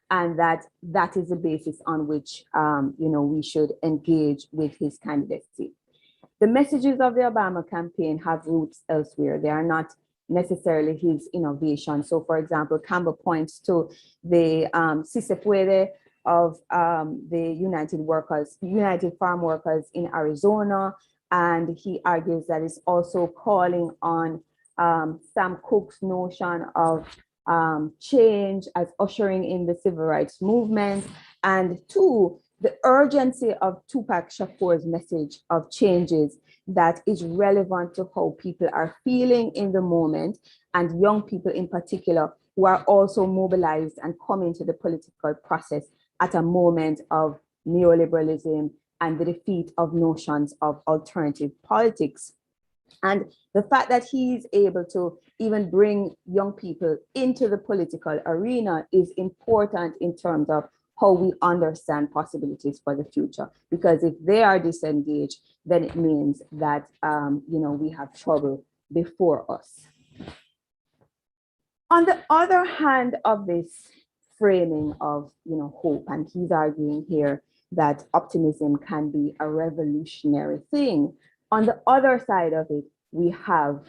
and that is the basis on which we should engage with his candidacy. The messages of the Obama campaign have roots elsewhere. They are not necessarily his innovation. So, for example, Campbell points to the Sisepwede of the United Farm Workers in Arizona, and he argues that it's also calling on Sam Cooke's notion of change as ushering in the civil rights movement, and two, the urgency of Tupac Shakur's message of changes that is relevant to how people are feeling in the moment, and young people in particular who are also mobilized and coming to the political process at a moment of neoliberalism and the defeat of notions of alternative politics. And the fact that he's able to even bring young people into the political arena is important in terms of how we understand possibilities for the future. Because if they are disengaged, then it means that we have trouble before us. On the other hand of this framing of hope, and he's arguing here that optimism can be a revolutionary thing. On the other side of it, we have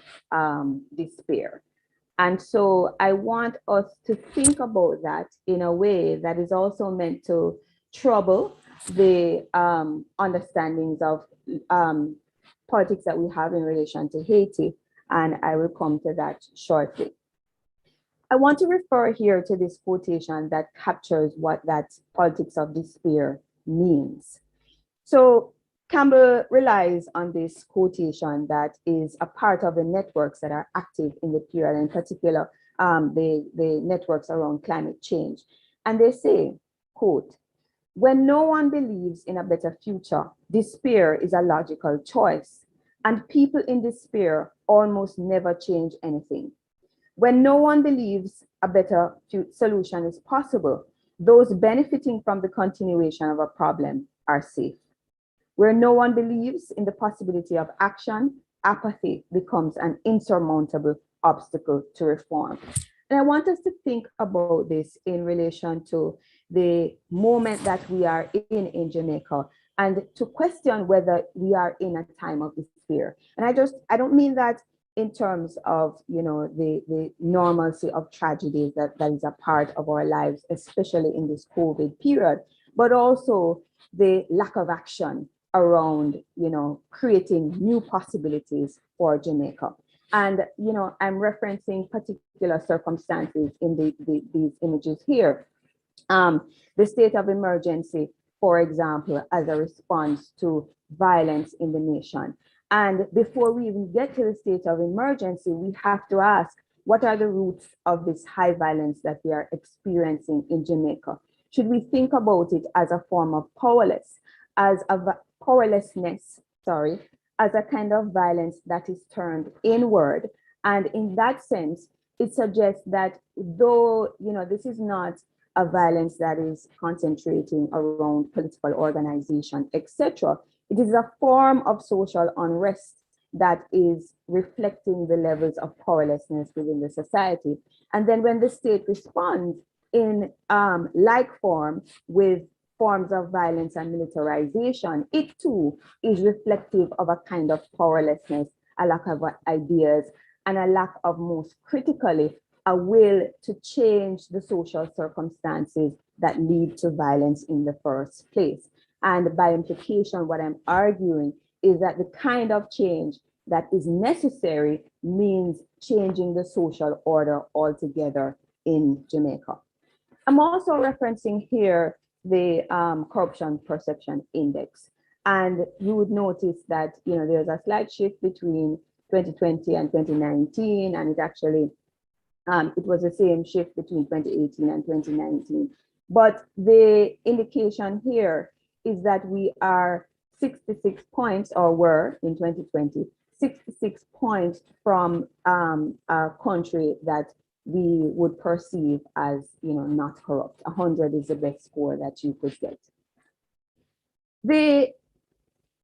despair. And so I want us to think about that in a way that is also meant to trouble the understandings of politics that we have in relation to Haiti. And I will come to that shortly. I want to refer here to this quotation that captures what that politics of despair means. So Campbell relies on this quotation that is a part of the networks that are active in the period, in particular, the networks around climate change. And they say, quote, "When no one believes in a better future, despair is a logical choice, and people in despair almost never change anything. When no one believes a better solution is possible, those benefiting from the continuation of a problem are safe. Where no one believes in the possibility of action, apathy becomes an insurmountable obstacle to reform." And I want us to think about this in relation to the moment that we are in Jamaica, and to question whether we are in a time of despair. And I don't mean that in terms of the normalcy of tragedies that is a part of our lives, especially in this COVID period, but also the lack of action around creating new possibilities for Jamaica. And I'm referencing particular circumstances in these images here. The state of emergency, for example, as a response to violence in the nation. And before we even get to the state of emergency, we have to ask, what are the roots of this high violence that we are experiencing in Jamaica? Should we think about it as a form of powerlessness, as a kind of violence that is turned inward? And in that sense, it suggests that though this is not a violence that is concentrating around political organization, etc., it is a form of social unrest that is reflecting the levels of powerlessness within the society. And then when the state responds in like form with forms of violence and militarization, it too is reflective of a kind of powerlessness, a lack of ideas, and a lack of, most critically, a will to change the social circumstances that lead to violence in the first place. And by implication, what I'm arguing is that the kind of change that is necessary means changing the social order altogether in Jamaica. I'm also referencing here the corruption perception index. And you would notice that there's a slight shift between 2020 and 2019, and it actually it was the same shift between 2018 and 2019. But the indication here is that we are 66 points, or were in 2020, 66 points from a country that we would perceive as not corrupt. 100 is the best score that you could get. The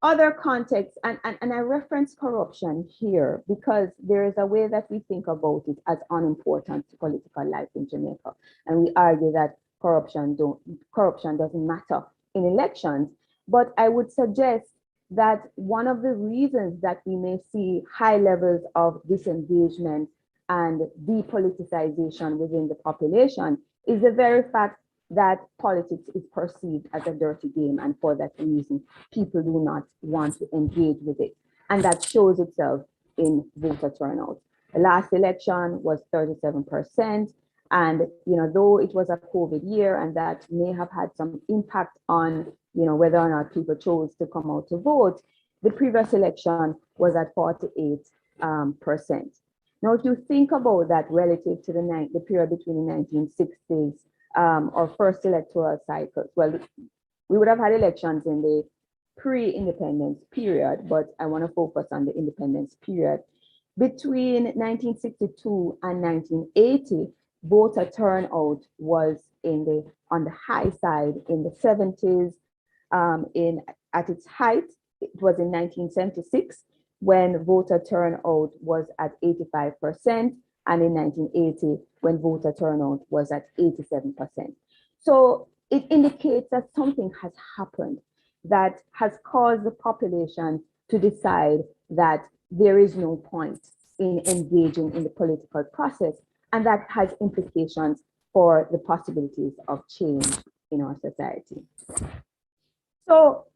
other context, and I reference corruption here because there is a way that we think about it as unimportant to political life in Jamaica. And we argue that corruption doesn't matter in elections. But I would suggest that one of the reasons that we may see high levels of disengagement and depoliticization within the population is the very fact that politics is perceived as a dirty game, and for that reason, people do not want to engage with it. And that shows itself in voter turnout. The last election was 37%. And though it was a COVID year, and that may have had some impact on whether or not people chose to come out to vote, the previous election was at 48%. Now, if you think about that relative to the period between the 1960s or first electoral cycles, well, we would have had elections in the pre-independence period, but I want to focus on the independence period. Between 1962 and 1980, voter turnout was on the high side in the 70s. At its height, it was in 1976 when voter turnout was at 85%, and in 1980 when voter turnout was at 87%. So it indicates that something has happened that has caused the population to decide that there is no point in engaging in the political process, and that has implications for the possibilities of change in our society. So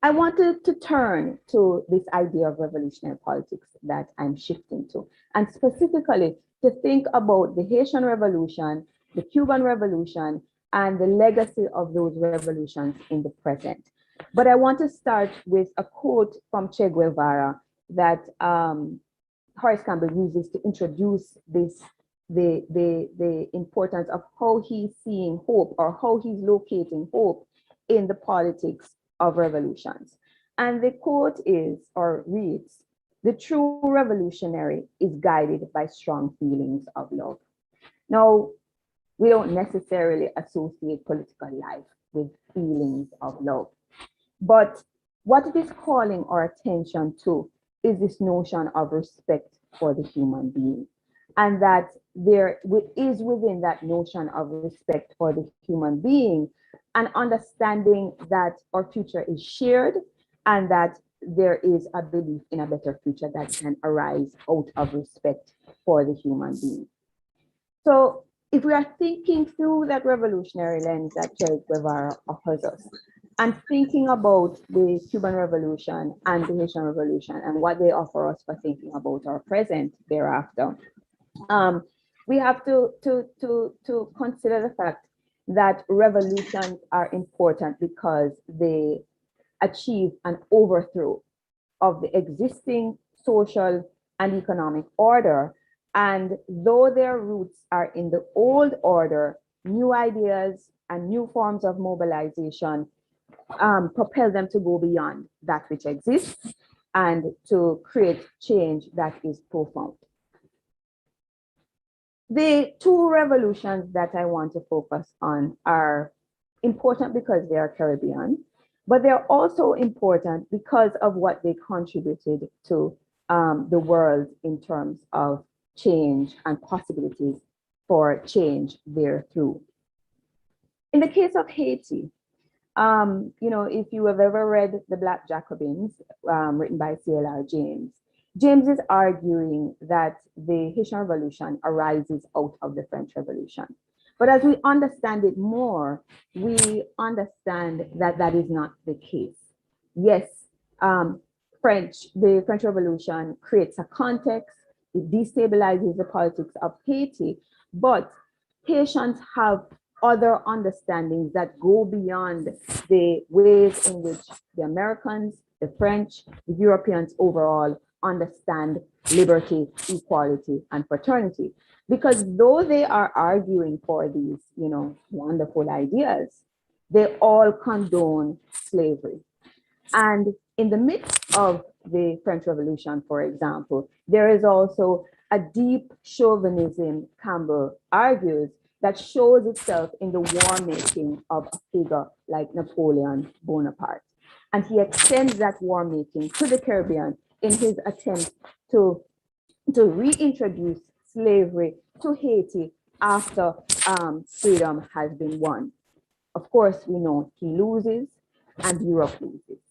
I wanted to turn to this idea of revolutionary politics that I'm shifting to, and specifically to think about the Haitian Revolution, the Cuban Revolution, and the legacy of those revolutions in the present. But I want to start with a quote from Che Guevara that Horace Campbell uses to introduce the importance of how he's seeing hope, or how he's locating hope in the politics of revolutions. And the quote is, or reads, "The true revolutionary is guided by strong feelings of love." Now, we don't necessarily associate political life with feelings of love, but what it is calling our attention to is this notion of respect for the human being. And that there is within that notion of respect for the human being an understanding that our future is shared, and that there is a belief in a better future that can arise out of respect for the human being. So if we are thinking through that revolutionary lens that Che Guevara offers us, and thinking about the Cuban Revolution and the Haitian Revolution and what they offer us for thinking about our present thereafter, we have to consider the fact that revolutions are important because they achieve an overthrow of the existing social and economic order. And though their roots are in the old order, new ideas and new forms of mobilization propel them to go beyond that which exists and to create change that is profound. The two revolutions that I want to focus on are important because they are Caribbean, but they're also important because of what they contributed to the world in terms of change and possibilities for change therethrough. In the case of Haiti, if you have ever read The Black Jacobins, written by C.L.R. James, James is arguing that the Haitian Revolution arises out of the French Revolution. But as we understand it more, we understand that that is not the case. Yes, the French Revolution creates a context, it destabilizes the politics of Haiti, but Haitians have other understandings that go beyond the ways in which the Americans, the French, the Europeans overall understand liberty, equality, and fraternity. Because though they are arguing for these, wonderful ideas, they all condone slavery. And in the midst of the French Revolution, for example, there is also a deep chauvinism, Campbell argues, that shows itself in the war making of a figure like Napoleon Bonaparte. And he extends that war making to the Caribbean in his attempt to reintroduce slavery to Haiti after freedom has been won. Of course, we know he loses and Europe loses.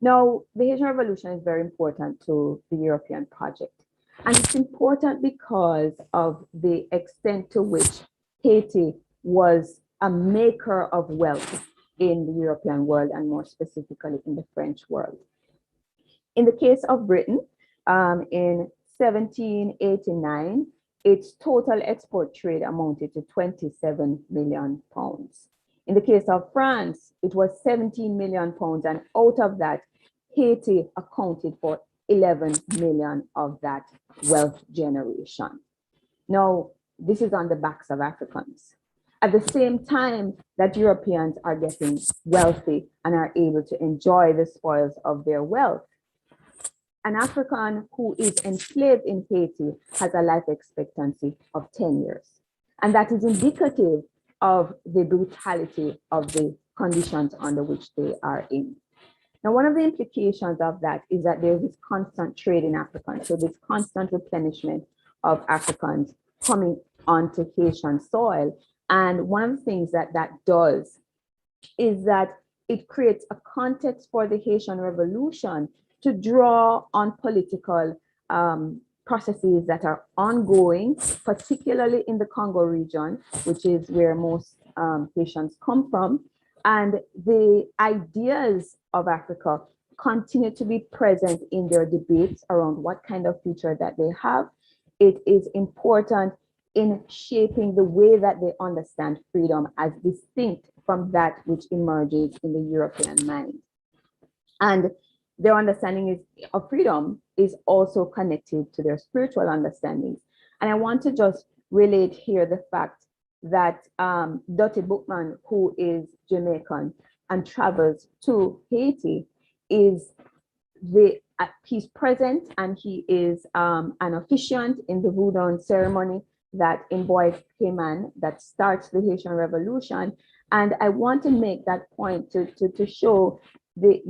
Now, the Haitian Revolution is very important to the European project. And it's important because of the extent to which Haiti was a maker of wealth in the European world, and more specifically in the French world. In the case of Britain, in 1789, its total export trade amounted to 27 million pounds. In the case of France, it was 17 million pounds, and out of that, Haiti accounted for 11 million of that wealth generation. Now, this is on the backs of Africans. At the same time that Europeans are getting wealthy and are able to enjoy the spoils of their wealth, an African who is enslaved in Haiti has a life expectancy of 10 years. And that is indicative of the brutality of the conditions under which they are in. Now, one of the implications of that is that there's this constant trade in Africans. So this constant replenishment of Africans coming onto Haitian soil. And one of the things that that does is that it creates a context for the Haitian Revolution to draw on political processes that are ongoing, particularly in the Congo region, which is where most Haitians come from. And the ideas of Africa continue to be present in their debates around what kind of future that they have. It is important in shaping the way that they understand freedom as distinct from that which emerges in the European mind. And their understanding of freedom is also connected to their spiritual understandings. And I want to just relate here the fact that Dottie Bookman, who is Jamaican and travels to Haiti, he's present, and he is an officiant in the Voodoo ceremony that in Boy Cayman that starts the Haitian Revolution. And I want to make that point to show the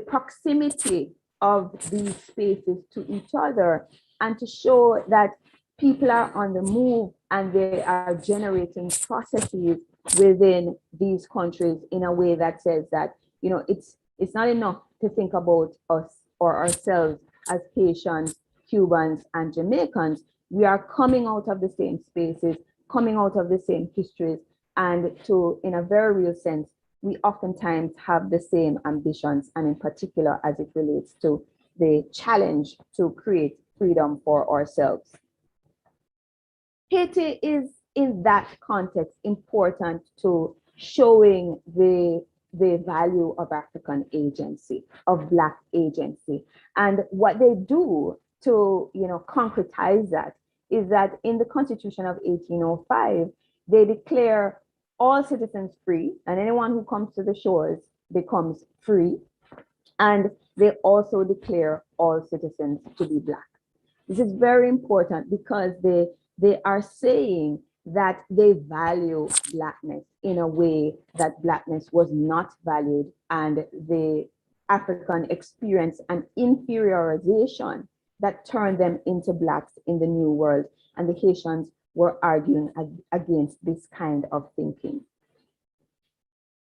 proximity of these spaces to each other, and to show that people are on the move and they are generating processes within these countries in a way that says that, it's not enough to think about us or ourselves as Haitians, Cubans, and Jamaicans. We are coming out of the same spaces, coming out of the same histories, and in a very real sense, we oftentimes have the same ambitions, and in particular as it relates to the challenge to create freedom for ourselves. Haiti is, in that context, important to showing the value of African agency, of Black agency. And what they do to concretize that is that in the Constitution of 1805, they declare all citizens free, and anyone who comes to the shores becomes free. And they also declare all citizens to be Black. This is very important because they are saying that they value Blackness in a way that Blackness was not valued, and the African experienced an inferiorization that turned them into Blacks in the New World, and the Haitians were arguing against this kind of thinking.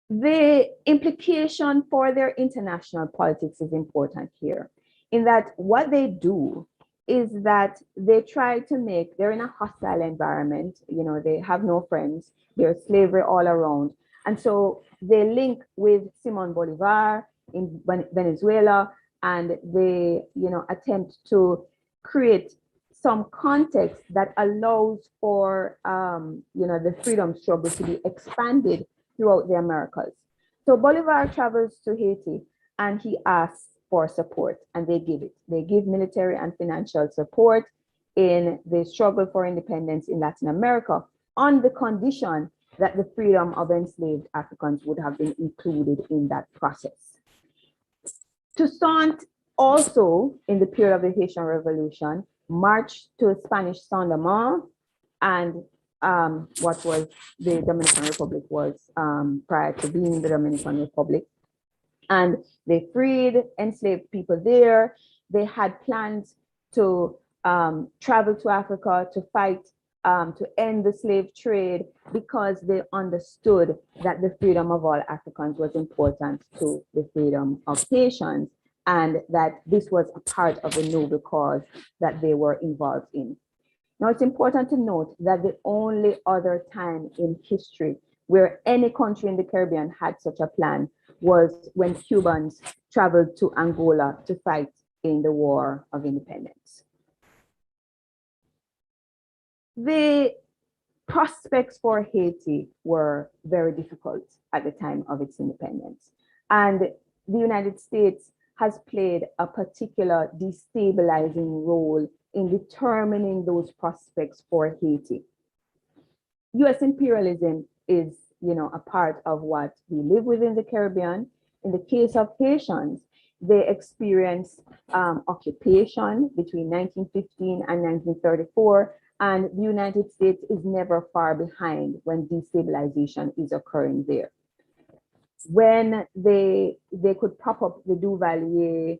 The implication for their international politics is important here, in that what they do is that they try to they're in a hostile environment, they have no friends, there's slavery all around. And so they link with Simon Bolivar in Venezuela, and they, attempt to create some context that allows for, the freedom struggle to be expanded throughout the Americas. So Bolivar travels to Haiti and he asks for support, and they give it. They give military and financial support in the struggle for independence in Latin America, on the condition that the freedom of enslaved Africans would have been included in that process. Toussaint also, in the period of the Haitian Revolution, marched to Spanish Saint-Domingue, and what was the Dominican Republic was prior to being the Dominican Republic. And they freed enslaved people there. They had plans to traveled to Africa to fight to end the slave trade because they understood that the freedom of all Africans was important to the freedom of Haitians, and that this was a part of a noble cause that they were involved in. Now, it's important to note that the only other time in history where any country in the Caribbean had such a plan was when Cubans traveled to Angola to fight in the War of Independence. The prospects for Haiti were very difficult at the time of its independence. And the United States has played a particular destabilizing role in determining those prospects for Haiti. US imperialism is, a part of what we live within the Caribbean. In the case of Haitians, they experienced occupation between 1915 and 1934, and the United States is never far behind when destabilization is occurring there. When they could prop up the Duvalier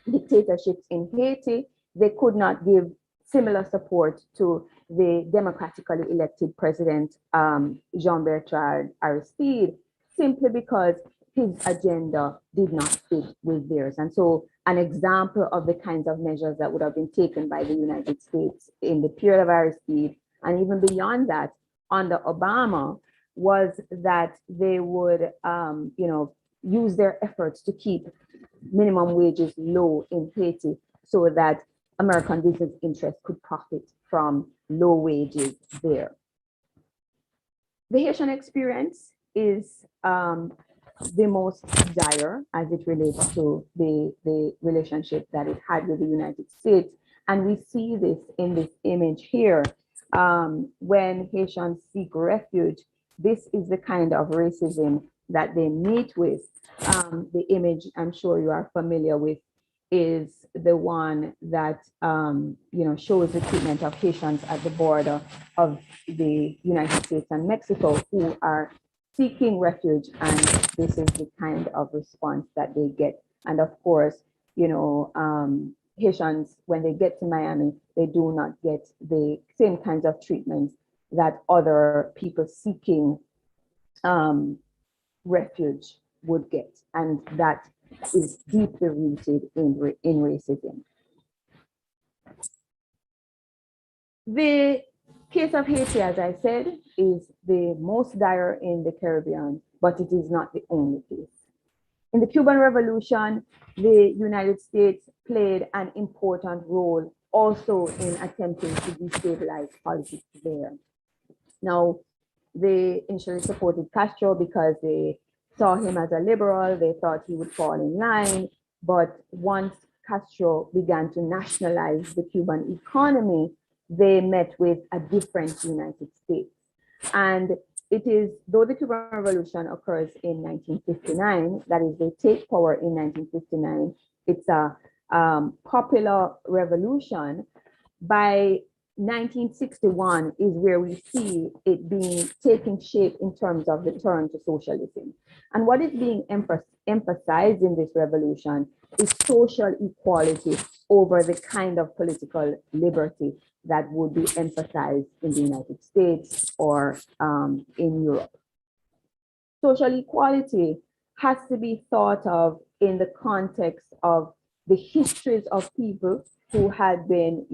dictatorships in Haiti, they could not give similar support to the democratically elected president, Jean-Bertrand Aristide, simply because his agenda did not fit with theirs. And so an example of the kinds of measures that would have been taken by the United States in the period of Aristide, and even beyond that, under Obama, was that they would, use their efforts to keep minimum wages low in Haiti so that American business interests could profit from low wages there. The Haitian experience is the most dire as it relates to the relationship that it had with the United States. And we see this in this image here. When Haitians seek refuge, this is the kind of racism that they meet with. The image I'm sure you are familiar with is the one that shows the treatment of Haitians at the border of the United States and Mexico who are seeking refuge, and this is the kind of response that they get. And of course, Haitians, when they get to Miami, they do not get the same kinds of treatments that other people seeking refuge would get, and that is deeply rooted in racism. The case of Haiti, as I said, is the most dire in the Caribbean, but it is not the only case. In the Cuban Revolution, the United States played an important role also in attempting to destabilize politics there. Now, they initially supported Castro because they saw him as a liberal. They thought he would fall in line. But once Castro began to nationalize the Cuban economy, they met with a different United States. And it is, though the Cuban Revolution occurs in 1959, that is, they take power in 1959, it's a popular revolution. By 1961 is where we see it being taking shape in terms of the turn to socialism. And what is being emphasized in this revolution is social equality over the kind of political liberty that would be emphasized in the United States or in Europe. Social equality has to be thought of in the context of the histories of people who had been,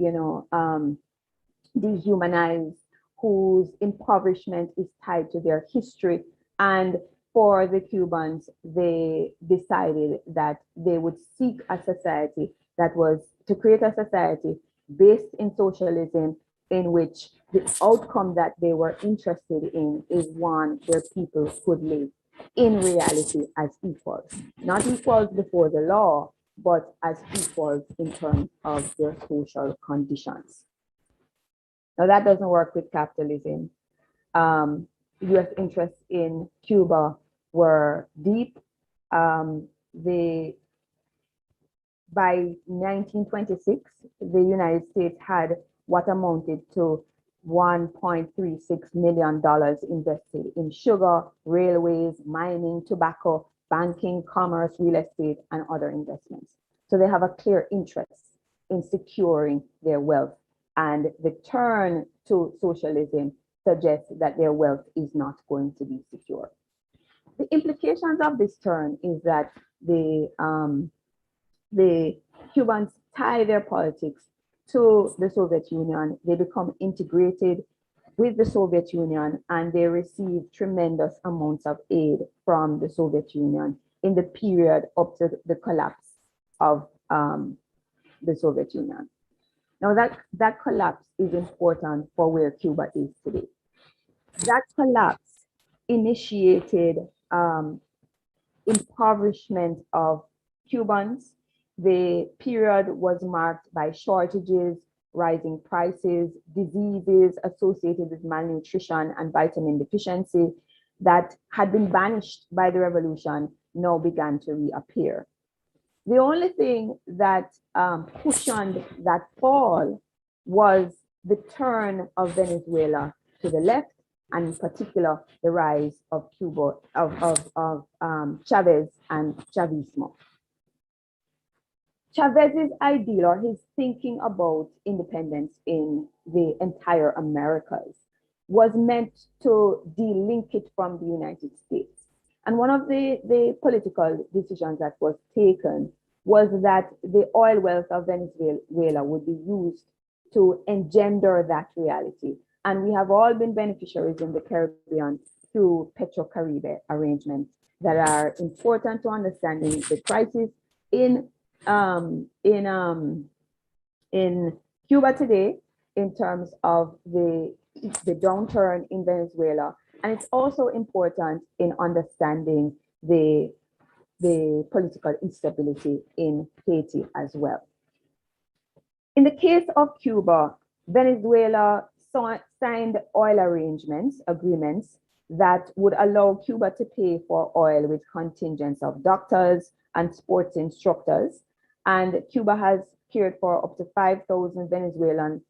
dehumanized, whose impoverishment is tied to their history. And for the Cubans, they decided that they would seek a society that was to create a society based in socialism, in which the outcome that they were interested in is one where people could live in reality as equals, not equals before the law, but as equals in terms of their social conditions. Now, that doesn't work with capitalism. US interests in Cuba were deep. By 1926, the United States had what amounted to $1.36 million invested in sugar, railways, mining, tobacco, banking, commerce, real estate, and other investments. So they have a clear interest in securing their wealth. And the turn to socialism suggests that their wealth is not going to be secure. The implications of this turn is that the Cubans tie their politics to the Soviet Union. They become integrated with the Soviet Union, and they receive tremendous amounts of aid from the Soviet Union in the period up to the collapse of the Soviet Union. Now that collapse is important for where Cuba is today. That collapse initiated impoverishment of Cubans. The period was marked by shortages, rising prices, diseases associated with malnutrition and vitamin deficiency that had been banished by the revolution now began to reappear. The only thing that cushioned that fall was the turn of Venezuela to the left, and in particular, the rise of Cuba, of Chavez and Chavismo. Chavez's ideal, or his thinking about independence in the entire Americas, was meant to delink it from the United States. And one of the political decisions that was taken was that the oil wealth of Venezuela would be used to engender that reality. And we have all been beneficiaries in the Caribbean through Petro-Caribe arrangements that are important to understanding the crisis in Cuba today in terms of the downturn in Venezuela. And it's also important in understanding the political instability in Haiti as well. In the case of Cuba, Venezuela signed oil agreements that would allow Cuba to pay for oil with contingents of doctors and sports instructors. And Cuba has cared for up to 5,000 Venezuelans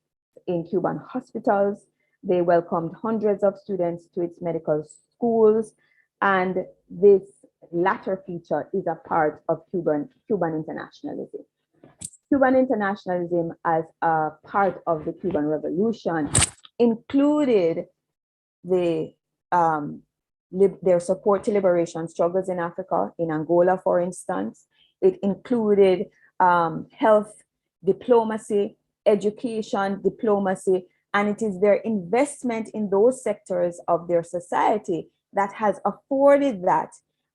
in Cuban hospitals. They welcomed hundreds of students to its medical schools. And this latter feature is a part of Cuban internationalism. Cuban internationalism as a part of the Cuban Revolution included their support to liberation struggles in Africa, in Angola, for instance. It included health diplomacy, education diplomacy, and it is their investment in those sectors of their society that has afforded that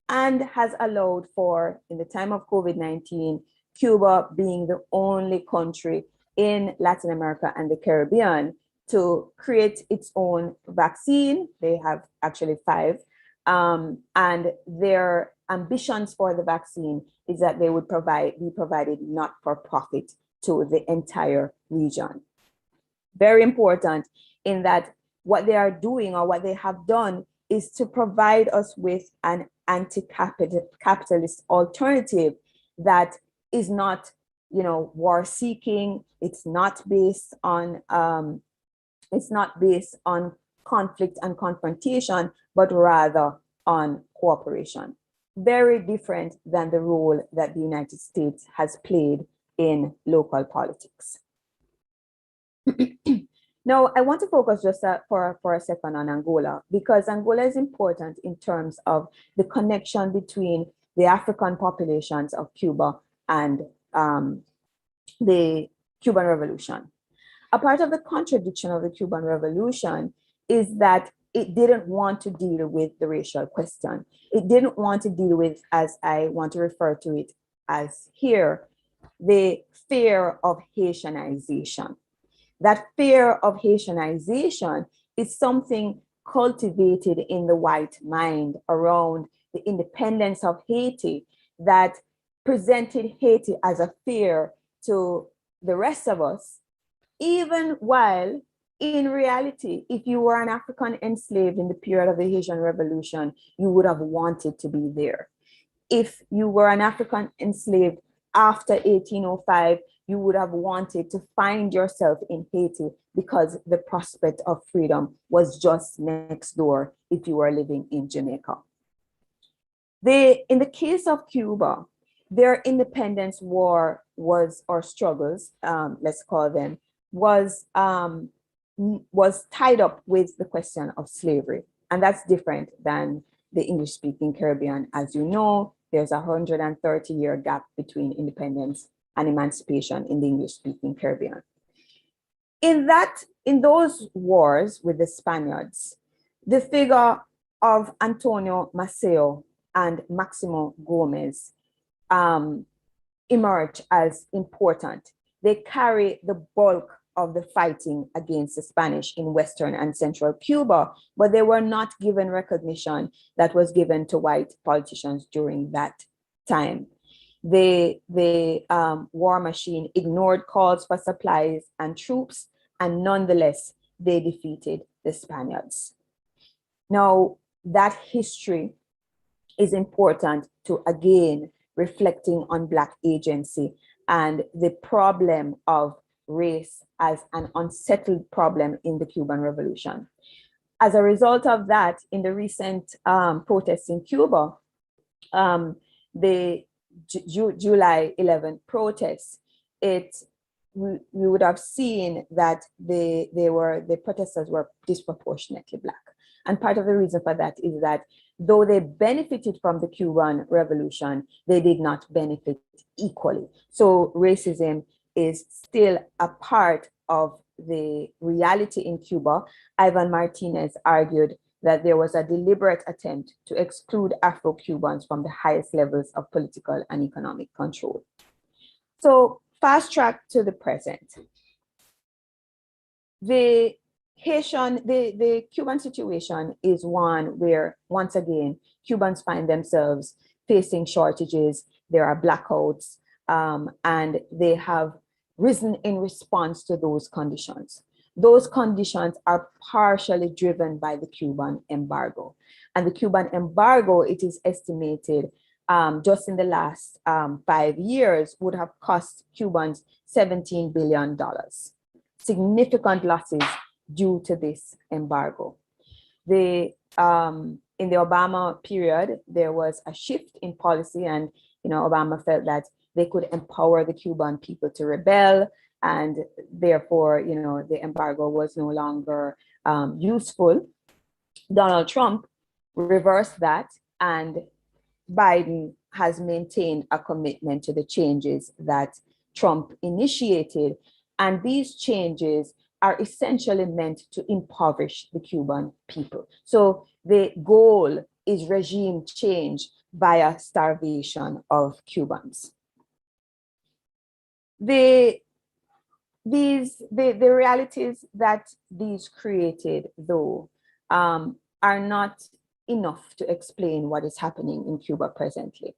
and has allowed for, in the time of COVID-19, Cuba being the only country in Latin America and the Caribbean to create its own vaccine. They have actually 5. And their ambitions for the vaccine is that they would be provided not for profit to the entire region. Very important in that what they are doing or what they have done is to provide us with an anti-capitalist alternative that is not, war-seeking. It's not based on conflict and confrontation, but rather on cooperation. Very different than the role that the United States has played in local politics. Now, I want to focus just for a second on Angola, because Angola is important in terms of the connection between the African populations of Cuba and the Cuban Revolution. A part of the contradiction of the Cuban Revolution is that it didn't want to deal with the racial question. It didn't want to deal with, as I want to refer to it as here, the fear of Haitianization. That fear of Haitianization is something cultivated in the white mind around the independence of Haiti that presented Haiti as a fear to the rest of us, even while in reality, if you were an African enslaved in the period of the Haitian Revolution, you would have wanted to be there. If you were an African enslaved after 1805, you would have wanted to find yourself in Haiti because the prospect of freedom was just next door if you were living in Jamaica. In the case of Cuba, their independence war was, or struggles, let's call them, was tied up with the question of slavery. And that's different than the English-speaking Caribbean. As you know, there's a 130-year gap between independence and emancipation in the English-speaking Caribbean. In those wars with the Spaniards, the figure of Antonio Maceo and Maximo Gomez emerge as important. They carry the bulk of the fighting against the Spanish in Western and Central Cuba, but they were not given recognition that was given to white politicians during that time. The war machine ignored calls for supplies and troops, and nonetheless, they defeated the Spaniards. Now, that history is important to, again, reflecting on Black agency and the problem of race as an unsettled problem in the Cuban Revolution. As a result of that, in the recent protests in Cuba, the July 11th protests, we would have seen that the protesters were disproportionately Black. And part of the reason for that is that though they benefited from the Cuban Revolution, they did not benefit equally. So racism is still a part of the reality in Cuba. Ivan Martinez argued that there was a deliberate attempt to exclude Afro-Cubans from the highest levels of political and economic control. So fast track to the present. The Cuban situation is one where, once again, Cubans find themselves facing shortages. There are blackouts, and they have risen in response to those conditions. Those conditions are partially driven by the Cuban embargo. And the Cuban embargo, it is estimated, just in the last 5 years, would have cost Cubans $17 billion. Significant losses due to this embargo. In the Obama period, there was a shift in policy, and Obama felt that they could empower the Cuban people to rebel, and therefore, the embargo was no longer useful. Donald Trump reversed that, and Biden has maintained a commitment to the changes that Trump initiated, and these changes are essentially meant to impoverish the Cuban people. So the goal is regime change via starvation of Cubans. The realities that these created, though, are not enough to explain what is happening in Cuba presently.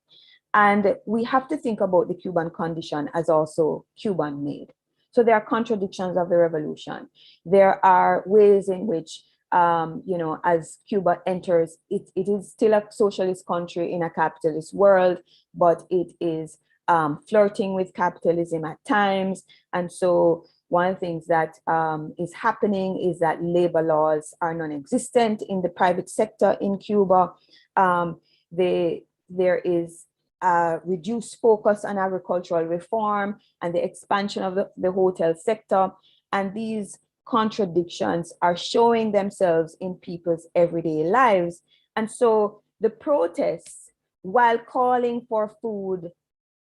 And we have to think about the Cuban condition as also Cuban made. So there are contradictions of the revolution. There are ways in which, as Cuba enters, it is still a socialist country in a capitalist world, but it is flirting with capitalism at times. And so one of the things that is happening is that labor laws are non-existent in the private sector in Cuba. There is reduced focus on agricultural reform and the expansion of the hotel sector. And these contradictions are showing themselves in people's everyday lives. And so the protests, while calling for food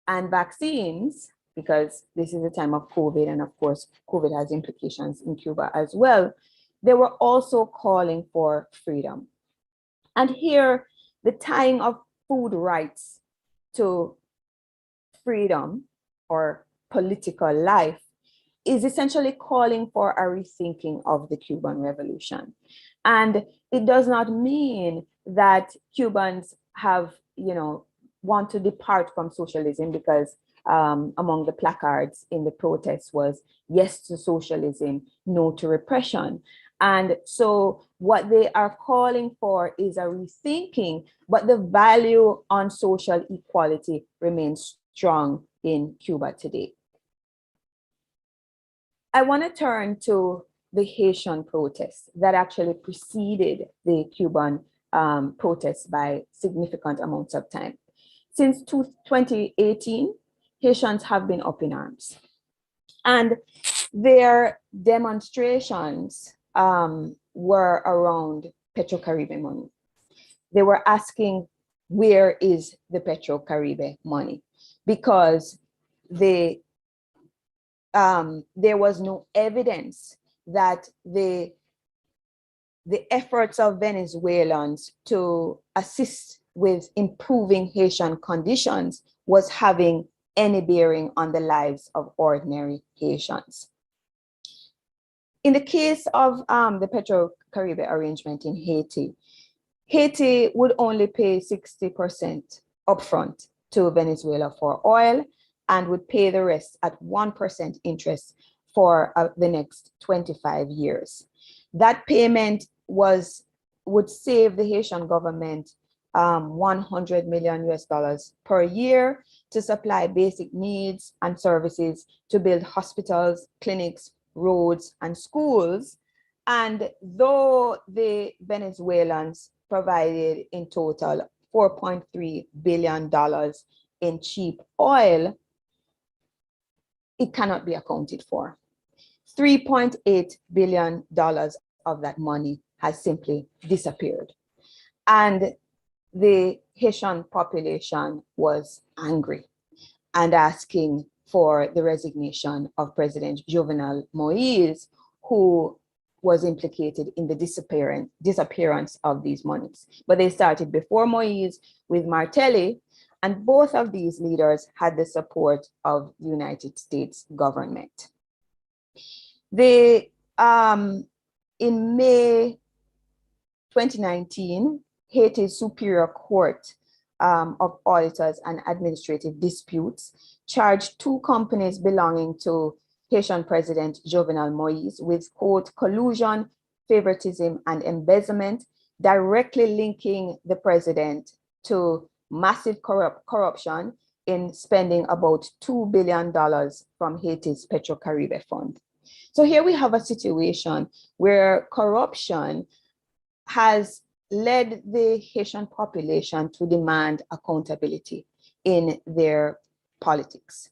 and vaccines, because this is a time of COVID, and of course, COVID has implications in Cuba as well, they were also calling for freedom. And here, the tying of food rights to freedom or political life is essentially calling for a rethinking of the Cuban Revolution. And it does not mean that Cubans have, want to depart from socialism, because among the placards in the protests was yes to socialism, no to repression. And so what they are calling for is a rethinking, but the value on social equality remains strong in Cuba today. I want to turn to the Haitian protests that actually preceded the Cuban protests by significant amounts of time. Since 2018, Haitians have been up in arms. And their demonstrations were around Petro-Caribe money. They were asking, where is the Petro-Caribe money? Because there was no evidence that the efforts of Venezuelans to assist with improving Haitian conditions was having any bearing on the lives of ordinary Haitians. In the case of the Petro-Caribe arrangement in Haiti, Haiti would only pay 60% upfront to Venezuela for oil and would pay the rest at 1% interest for the next 25 years. That payment would save the Haitian government $100 million per year to supply basic needs and services, to build hospitals, clinics, roads, and schools. And though the Venezuelans provided in total $4.3 billion in cheap oil, it cannot be accounted for. $3.8 billion of that money has simply disappeared. And the Haitian population was angry and asking for the resignation of President Jovenel Moise, who was implicated in the disappearance of these monies. But they started before Moise with Martelly, and both of these leaders had the support of the United States government. In May 2019, Haiti's Superior Court of Auditors and Administrative Disputes charged two companies belonging to Haitian President Jovenel Moise with, quote, collusion, favoritism, and embezzlement, directly linking the president to massive corruption in spending about $2 billion from Haiti's Petro-Caribe Fund. So here we have a situation where corruption has led the Haitian population to demand accountability in their politics.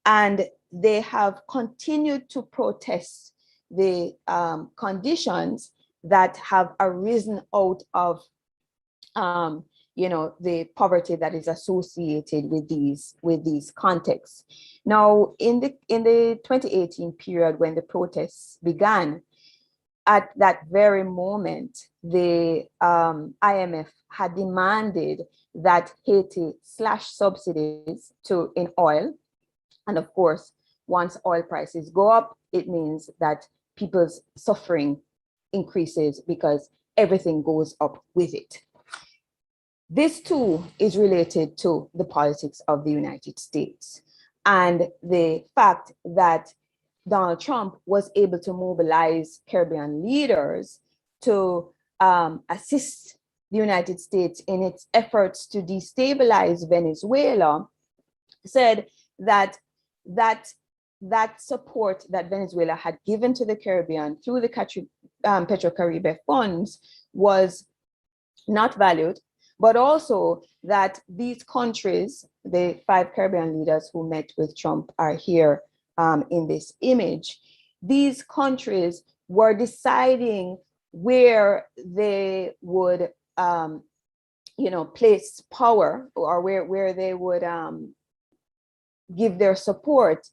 And they have continued to protest the conditions that have arisen out of the poverty that is associated with these contexts. Now, in the 2018 period, when the protests began, at that very moment, the IMF had demanded that Haiti slash subsidies in oil. And of course, once oil prices go up, it means that people's suffering increases because everything goes up with it. This too is related to the politics of the United States and the fact that Donald Trump was able to mobilize Caribbean leaders to assist the United States in its efforts to destabilize Venezuela, said that support that Venezuela had given to the Caribbean through the Petro-Caribe funds was not valued, but also that these countries, the 5 Caribbean leaders who met with Trump are here in this image. These countries were deciding where they would, place power, or where they would give their support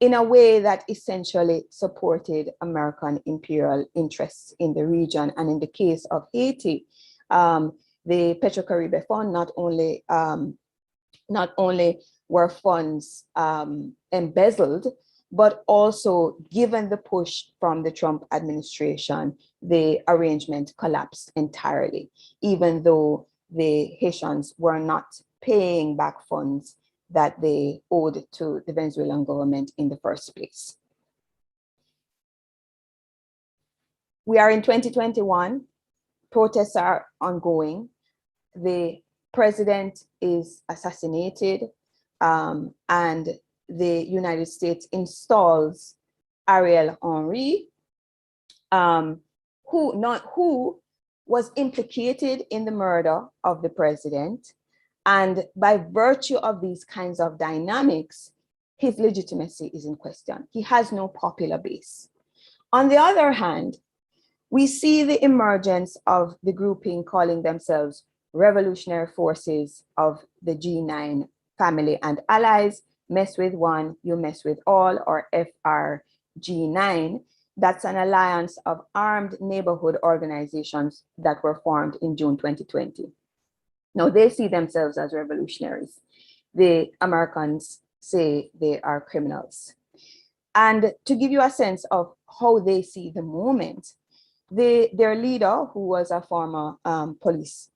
in a way that essentially supported American imperial interests in the region. And in the case of Haiti, the Petro-Caribe Fund not only were funds embezzled, but also, given the push from the Trump administration, the arrangement collapsed entirely, even though the Haitians were not paying back funds that they owed to the Venezuelan government in the first place. We are in 2021, protests are ongoing. The president is assassinated, and the United States installs Ariel Henry, who was implicated in the murder of the president And by virtue of these kinds of dynamics, his legitimacy is in question. He has no popular base. On the other hand, we see the emergence of the grouping calling themselves Revolutionary Forces of the G9 family and allies, mess with one, you mess with all, or FRG9. That's an alliance of armed neighborhood organizations that were formed in June 2020. Now, they see themselves as revolutionaries. The Americans say they are criminals. And to give you a sense of how they see the moment, their leader, who was a former police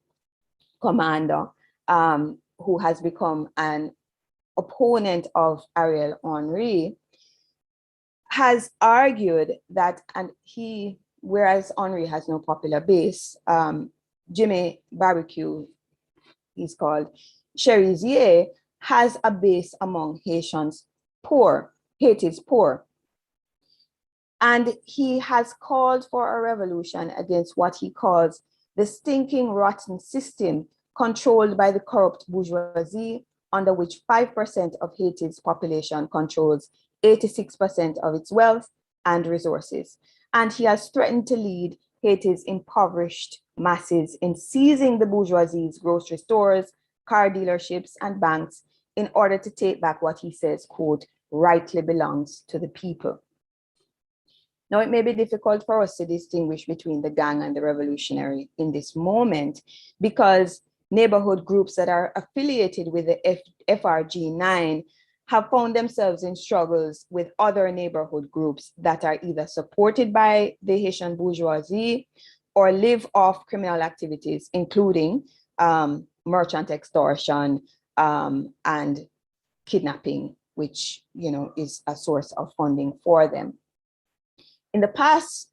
commander, who has become an opponent of Ariel Henry, has argued that, and whereas Henry has no popular base, Jimmy Barbecue, he's called, Cherizier, has a base among Haitians poor, Haiti's poor. And he has called for a revolution against what he calls the stinking, rotten system controlled by the corrupt bourgeoisie, under which 5% of Haiti's population controls 86% of its wealth and resources. And he has threatened to lead Haiti's impoverished masses in seizing the bourgeoisie's grocery stores, car dealerships, and banks in order to take back what he says, quote, rightly belongs to the people. Now, it may be difficult for us to distinguish between the gang and the revolutionary in this moment, because neighborhood groups that are affiliated with the FRG9 have found themselves in struggles with other neighborhood groups that are either supported by the Haitian bourgeoisie or live off criminal activities, including merchant extortion and kidnapping, which, you know, is a source of funding for them. In the past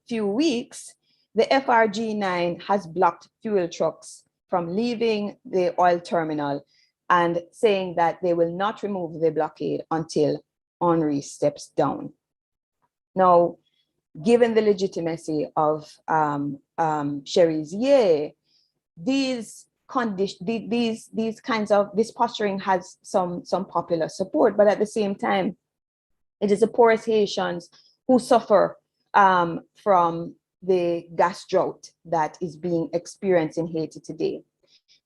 few weeks, the FRG9 has blocked fuel trucks from leaving the oil terminal and saying that they will not remove the blockade until Henry steps down. Now, given the legitimacy of Cherizier, this posturing has some popular support, but at the same time, it is the poorest Haitians who suffer from the gas drought that is being experienced in Haiti today.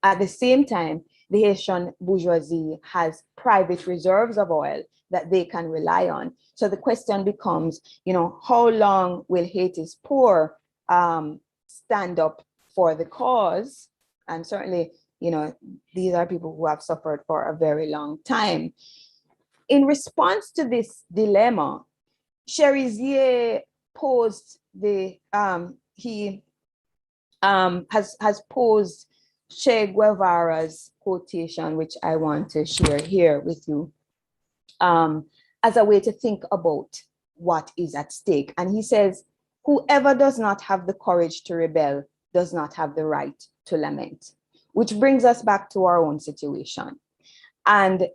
At the same time, the Haitian bourgeoisie has private reserves of oil that they can rely on. So the question becomes, you know, how long will Haiti's poor stand up for the cause? And certainly, you know, these are people who have suffered for a very long time. In response to this dilemma, Cherizier posed has posed Che Guevara's quotation, which I want to share here with you, as a way to think about what is at stake. And he says, whoever does not have the courage to rebel does not have the right to lament, which brings us back to our own situation. And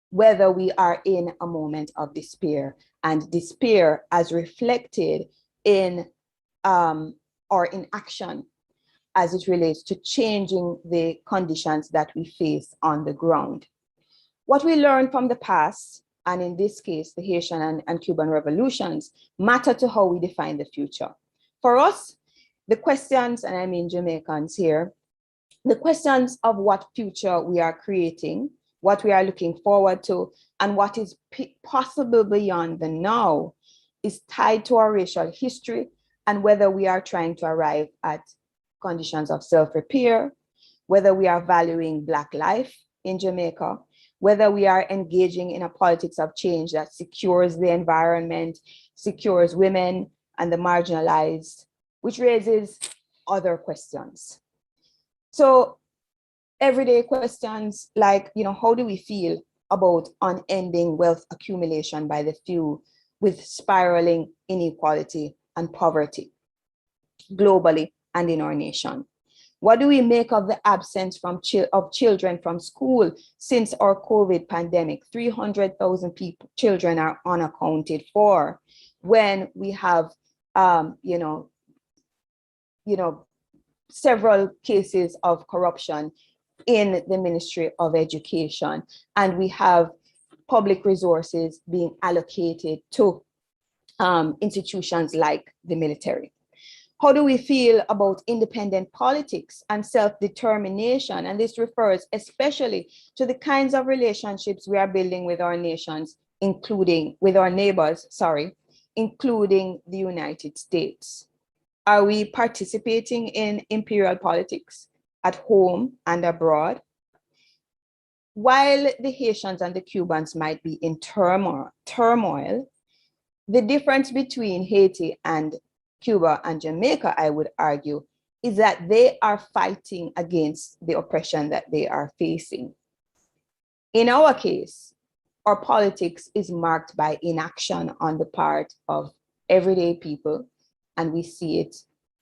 whether we are in a moment of despair, and despair as reflected in or in action as it relates to changing the conditions that we face on the ground. What we learned from the past, and in this case, the Haitian and Cuban revolutions, matter to how we define the future. For us, the questions, and I mean Jamaicans here, the questions of what future we are creating, what we are looking forward to, and what is possible beyond the now is tied to our racial history and whether we are trying to arrive at conditions of self-repair, whether we are valuing Black life in Jamaica, whether we are engaging in a politics of change that secures the environment, secures women and the marginalized, which raises other questions. So everyday questions like, you know, how do we feel about unending wealth accumulation by the few with spiraling inequality and poverty globally and in our nation? What do we make of the absence of children from school since our COVID pandemic? 300,000 children are unaccounted for when we have, several cases of corruption in the Ministry of Education, and we have public resources being allocated to institutions like the military. How do we feel about independent politics and self-determination? And this refers especially to the kinds of relationships we are building with our nations, including with our neighbors, including the United States. Are we participating in imperial politics at home and abroad? While the Haitians and the Cubans might be in turmoil, the difference between Haiti and Cuba and Jamaica, I would argue, is that they are fighting against the oppression that they are facing. In our case, our politics is marked by inaction on the part of everyday people, and we see it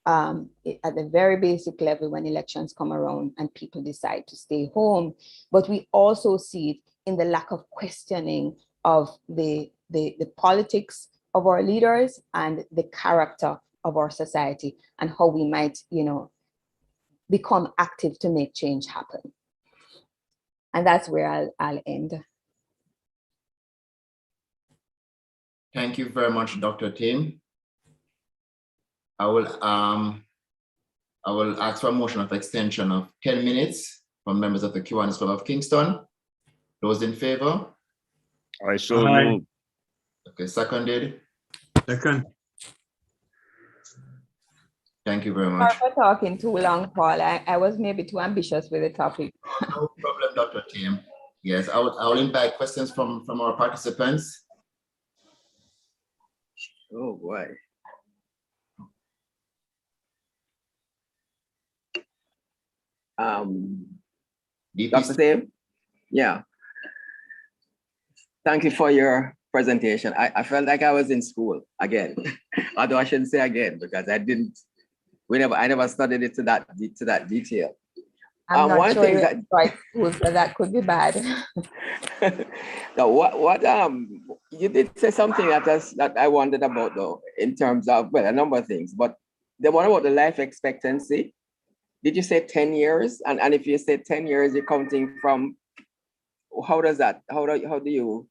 at the very basic level when elections come around and people decide to stay home. But we also see it in the lack of questioning of the politics of our leaders and the character of our society, and how we might, become active to make change happen. And that's where I'll end. Thank you very much, Dr. Tim. I will ask for a motion of extension of 10 minutes from members of the Kiwanis Club of Kingston. Those in favor? I so move. Okay, seconded. Second. Thank you very much. Sorry for talking too long, Paul. I was maybe too ambitious with the topic. No problem, Dr. Tim. Yes, I will invite questions from our participants. Oh boy. Dr. Tim? Yeah. Thank you for your presentation. I felt like I was in school again, although I shouldn't say again because I never studied it to that detail. I'm not sure you're in right school, so that could be bad. Now, you did say something that I wondered about though, in terms of, well, a number of things, but the one about the life expectancy. Did you say 10 years? And if you say 10 years, you're counting from, how does that, how do you,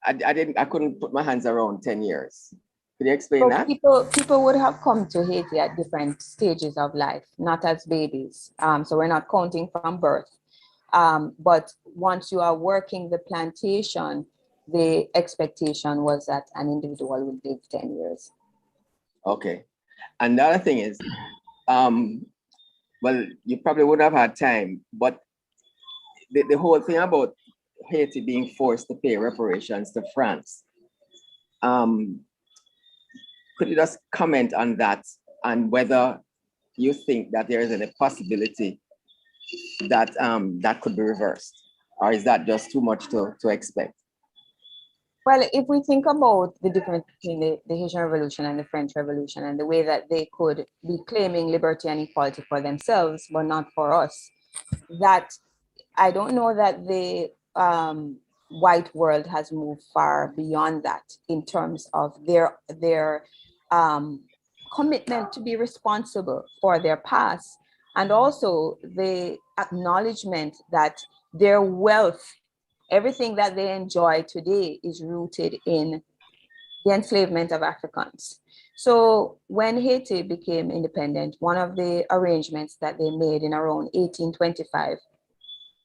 I couldn't put my hands around 10 years. Could you explain that? People would have come to Haiti at different stages of life, not as babies. So we're not counting from birth. But once you are working the plantation, the expectation was that an individual would live 10 years. Okay. And the other thing is, well, you probably would have had time, but the whole thing about Haiti being forced to pay reparations to France, could you just comment on that and whether you think that there is any possibility that that could be reversed, or is that just too much to expect? Well, if we think about the difference between the Haitian Revolution and the French Revolution and the way that they could be claiming liberty and equality for themselves, but not for us, that I don't know that the white world has moved far beyond that in terms of their commitment to be responsible for their past, and also the acknowledgement that their wealth, everything that they enjoy today, is rooted in the enslavement of Africans. So when Haiti became independent, one of the arrangements that they made in around 1825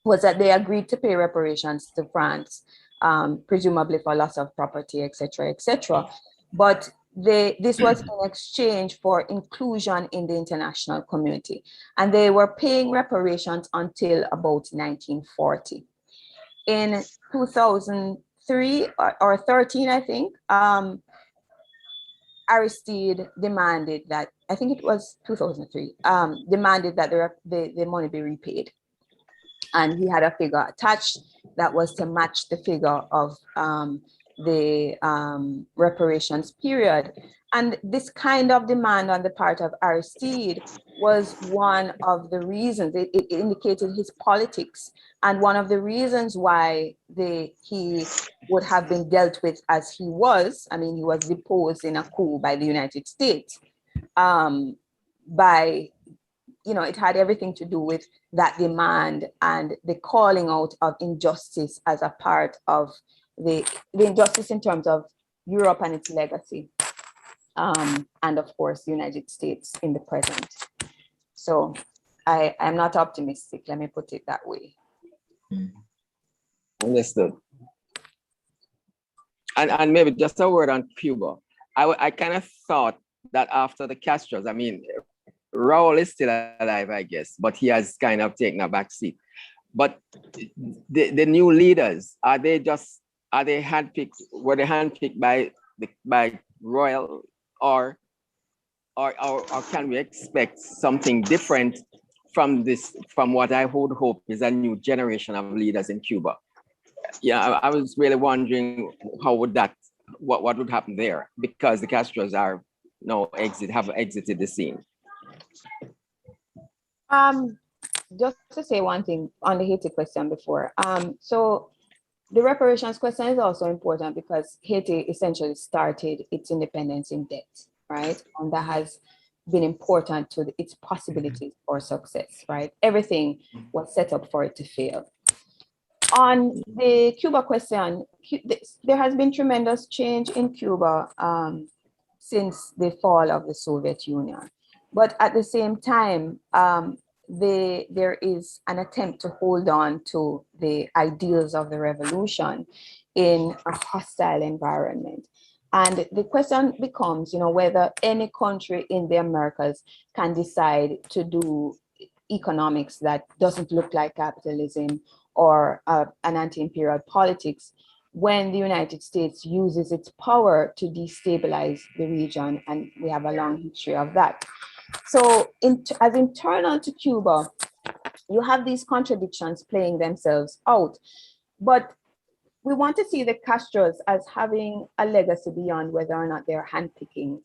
was that they agreed to pay reparations to France, presumably for loss of property, etc., etc. But this was in exchange for inclusion in the international community. And they were paying reparations until about 1940. In 2003 or 13, I think, Aristide demanded that, I think it was 2003, demanded that the money be repaid. And he had a figure attached that was to match the figure of the reparations period. And this kind of demand on the part of Aristide was one of the reasons, it indicated his politics, and one of the reasons why he would have been dealt with as he was. I mean, he was deposed in a coup by the United States by it had everything to do with that demand and the calling out of injustice as a part of the injustice in terms of Europe and its legacy, and of course the United States in the present. So I'm not optimistic, let me put it that way. Understood. And maybe just a word on Cuba. I kind of thought that after the Castros, I mean, Raul is still alive, I guess, but he has kind of taken a back seat. But the new leaders, are they handpicked? Were they handpicked by royal, or can we expect something different from what I would hope is a new generation of leaders in Cuba? Yeah, I was really wondering what would happen there, because the Castros have exited the scene. Just to say one thing on the Haiti question before. So the reparations question is also important because Haiti essentially started its independence in debt, right? And that has been important to its possibilities for success, right? Everything was set up for it to fail. On the Cuba question, there has been tremendous change in Cuba since the fall of the Soviet Union. But at the same time, there is an attempt to hold on to the ideals of the revolution in a hostile environment. And the question becomes, whether any country in the Americas can decide to do economics that doesn't look like capitalism or an anti-imperial politics when the United States uses its power to destabilize the region, and we have a long history of that. So as internal to Cuba, you have these contradictions playing themselves out, but we want to see the Castros as having a legacy beyond whether or not they're handpicking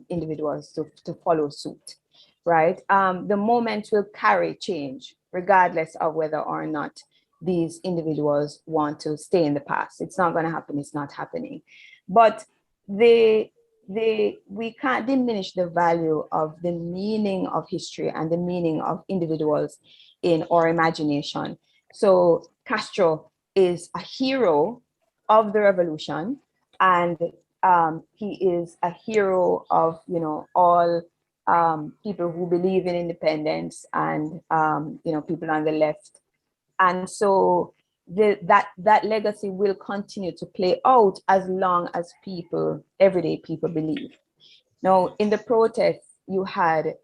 individuals to follow suit, right? The moment will carry change, regardless of whether or not these individuals want to stay in the past. It's not going to happen. It's not happening. But we can't diminish the value of the meaning of history and the meaning of individuals in our imagination. So Castro is a hero of the revolution, and he is a hero of all people who believe in independence and people on the left. And so that legacy will continue to play out as long as everyday people believe. Now, in the protests, you had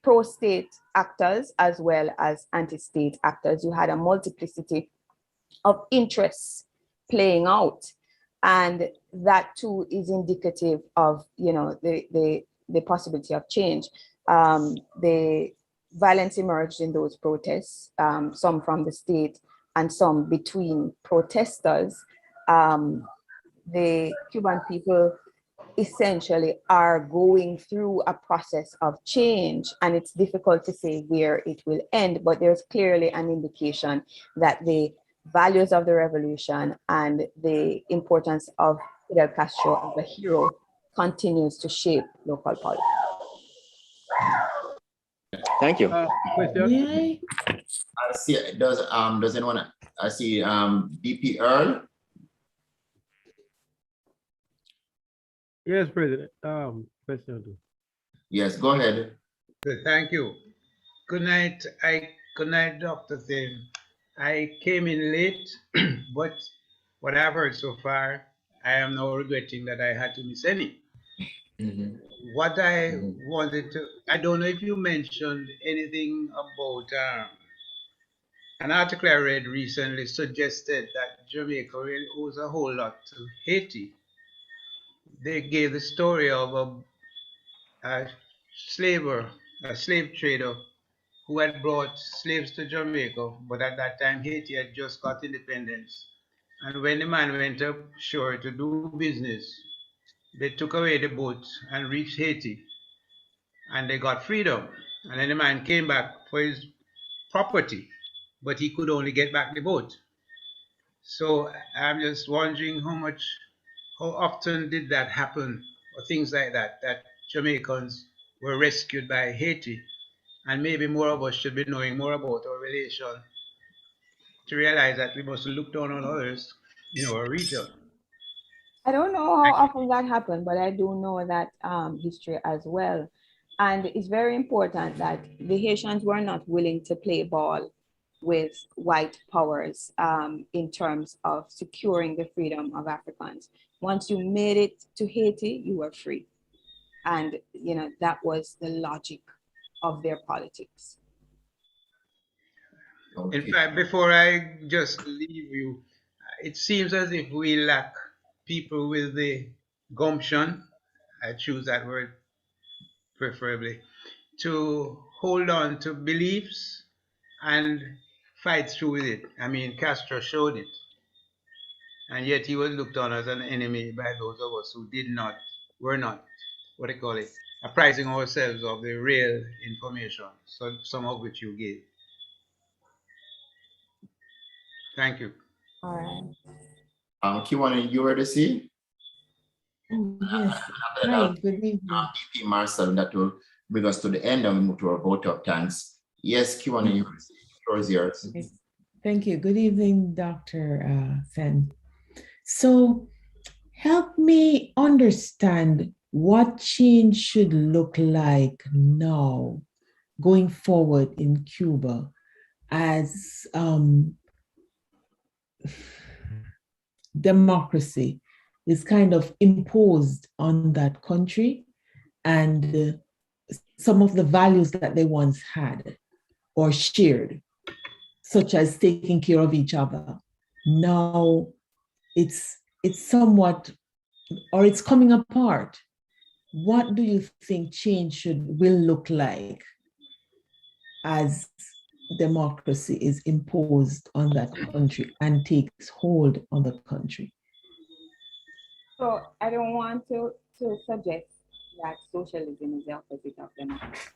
pro-state actors as well as anti-state actors. You had a multiplicity of interests playing out, and that too is indicative of the possibility of change. The violence emerged in those protests, some from the state and some between protesters. The Cuban people essentially are going through a process of change, and it's difficult to say where it will end, but there's clearly an indication that the values of the revolution and the importance of Fidel Castro as a hero continues to shape local politics. Thank you. Question? I see. Does anyone? I see. DP Earl. Yes, President. Question. Yes, go ahead. Good, thank you. Good night. Good night, Dr. Thin. I came in late, but what I've heard so far, I am now regretting that I had to miss any. What I wanted to, I don't know if you mentioned anything about an article I read recently suggested that Jamaica really owes a whole lot to Haiti. They gave the story of a slave trader who had brought slaves to Jamaica, but at that time Haiti had just got independence. And when the man went up shore to do business, they took away the boat and reached Haiti, and they got freedom. And then the man came back for his property, but he could only get back the boat. So I'm just wondering how often did that happen, or things like that, that Jamaicans were rescued by Haiti And maybe more of us should be knowing more about our relation to realize that we must look down on others in our region. I don't know how often that happened, but I do know that history as well. And it's very important that the Haitians were not willing to play ball with white powers in terms of securing the freedom of Africans. Once you made it to Haiti, you were free. And that was the logic of their politics. In Okay. fact, before I just leave you, it seems as if we lack people with the gumption, I choose that word preferably, to hold on to beliefs and fight through with it. I mean, Castro showed it, and yet he was looked on as an enemy by those of us who were not, what do you call it, apprising ourselves of the real information, so some of which you gave. Thank you. All right. Kiwanis, you ready to see? Oh, yes. After that, Hi, I'll good evening. BP Marcel, and that will bring us to the end and we move to our vote of thanks. Yes, Kiwanis, the floor is yours. Thank you. Good evening, Dr. Fen. So help me understand what change should look like now going forward in Cuba as democracy is kind of imposed on that country, and some of the values that they once had or shared, such as taking care of each other, now it's somewhat, or it's coming apart. What do you think change will look like as democracy is imposed on that country and takes hold on the country? So I don't want to suggest that socialism is the opposite of democracy.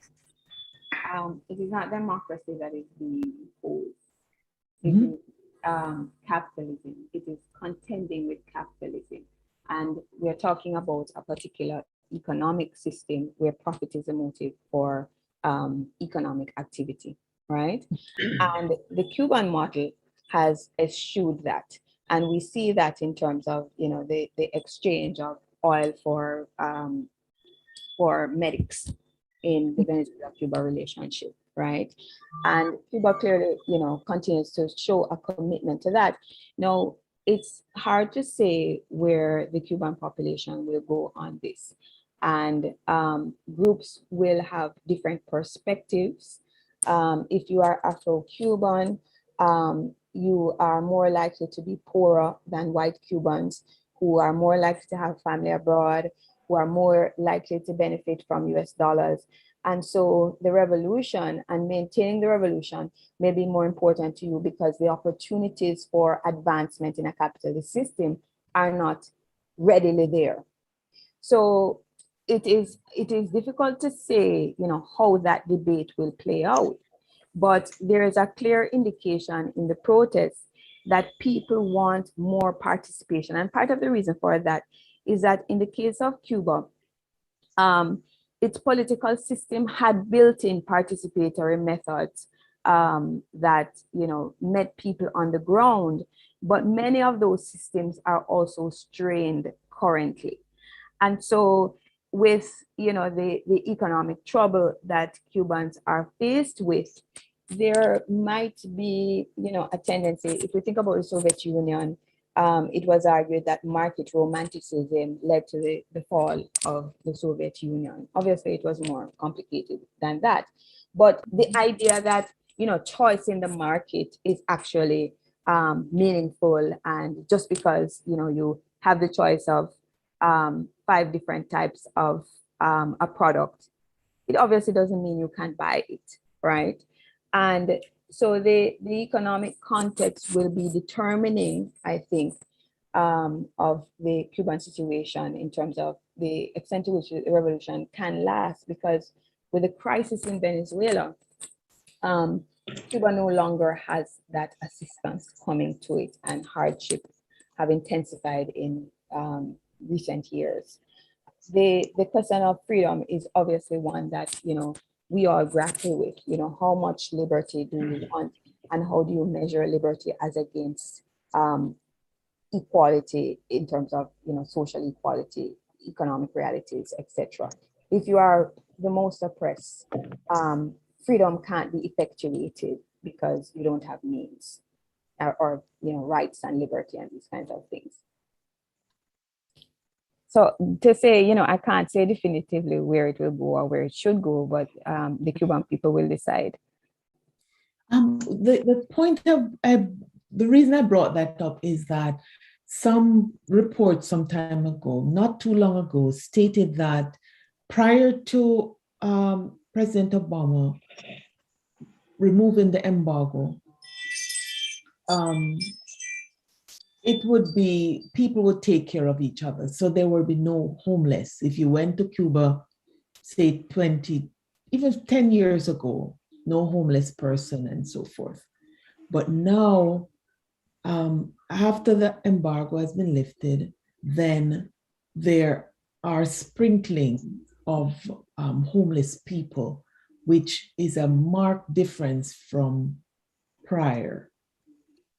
It is not democracy that is being imposed. It is capitalism. It is contending with capitalism. And we're talking about a particular economic system where profit is a motive for economic activity, right? And the Cuban model has eschewed that. And we see that in terms of, the exchange of oil for medics in the Venezuela-Cuba relationship, right? And Cuba clearly, continues to show a commitment to that. Now, it's hard to say where the Cuban population will go on this. And groups will have different perspectives. If you are Afro-Cuban, you are more likely to be poorer than white Cubans, who are more likely to have family abroad, who are more likely to benefit from US dollars. And so the revolution and maintaining the revolution may be more important to you because the opportunities for advancement in a capitalist system are not readily there. So it is difficult to say, how that debate will play out. But there is a clear indication in the protests that people want more participation. And part of the reason for that is that in the case of Cuba, its political system had built-in participatory methods that met people on the ground, but many of those systems are also strained currently. And so with the economic trouble that Cubans are faced with, there might be a tendency, if we think about the Soviet Union, it was argued that market romanticism led to the fall of the Soviet Union. Obviously, it was more complicated than that. But the idea that, choice in the market is actually meaningful, and just because, you have the choice of 5 different types of a product, it obviously doesn't mean you can't buy it, right? And so the economic context will be determining, I think, of the Cuban situation in terms of the extent to which the revolution can last, because with the crisis in Venezuela, Cuba no longer has that assistance coming to it, and hardships have intensified in recent years. The question of freedom is obviously one that we all grapple with. You know, how much liberty do you want, and how do you measure liberty as against equality in terms of, you know, social equality, economic realities, etc. If you are the most oppressed, freedom can't be effectuated because you don't have means or you know, rights and liberty and these kinds of things. So to say, you know, I can't say definitively where it will go or where it should go, but the Cuban people will decide. The point of the reason I brought that up is that some reports some time ago, not too long ago, stated that prior to President Obama removing the embargo, it would be, people would take care of each other. So there would be no homeless. If you went to Cuba, say 20, even 10 years ago, no homeless person and so forth. But now, after the embargo has been lifted, then there are sprinkling of homeless people, which is a marked difference from prior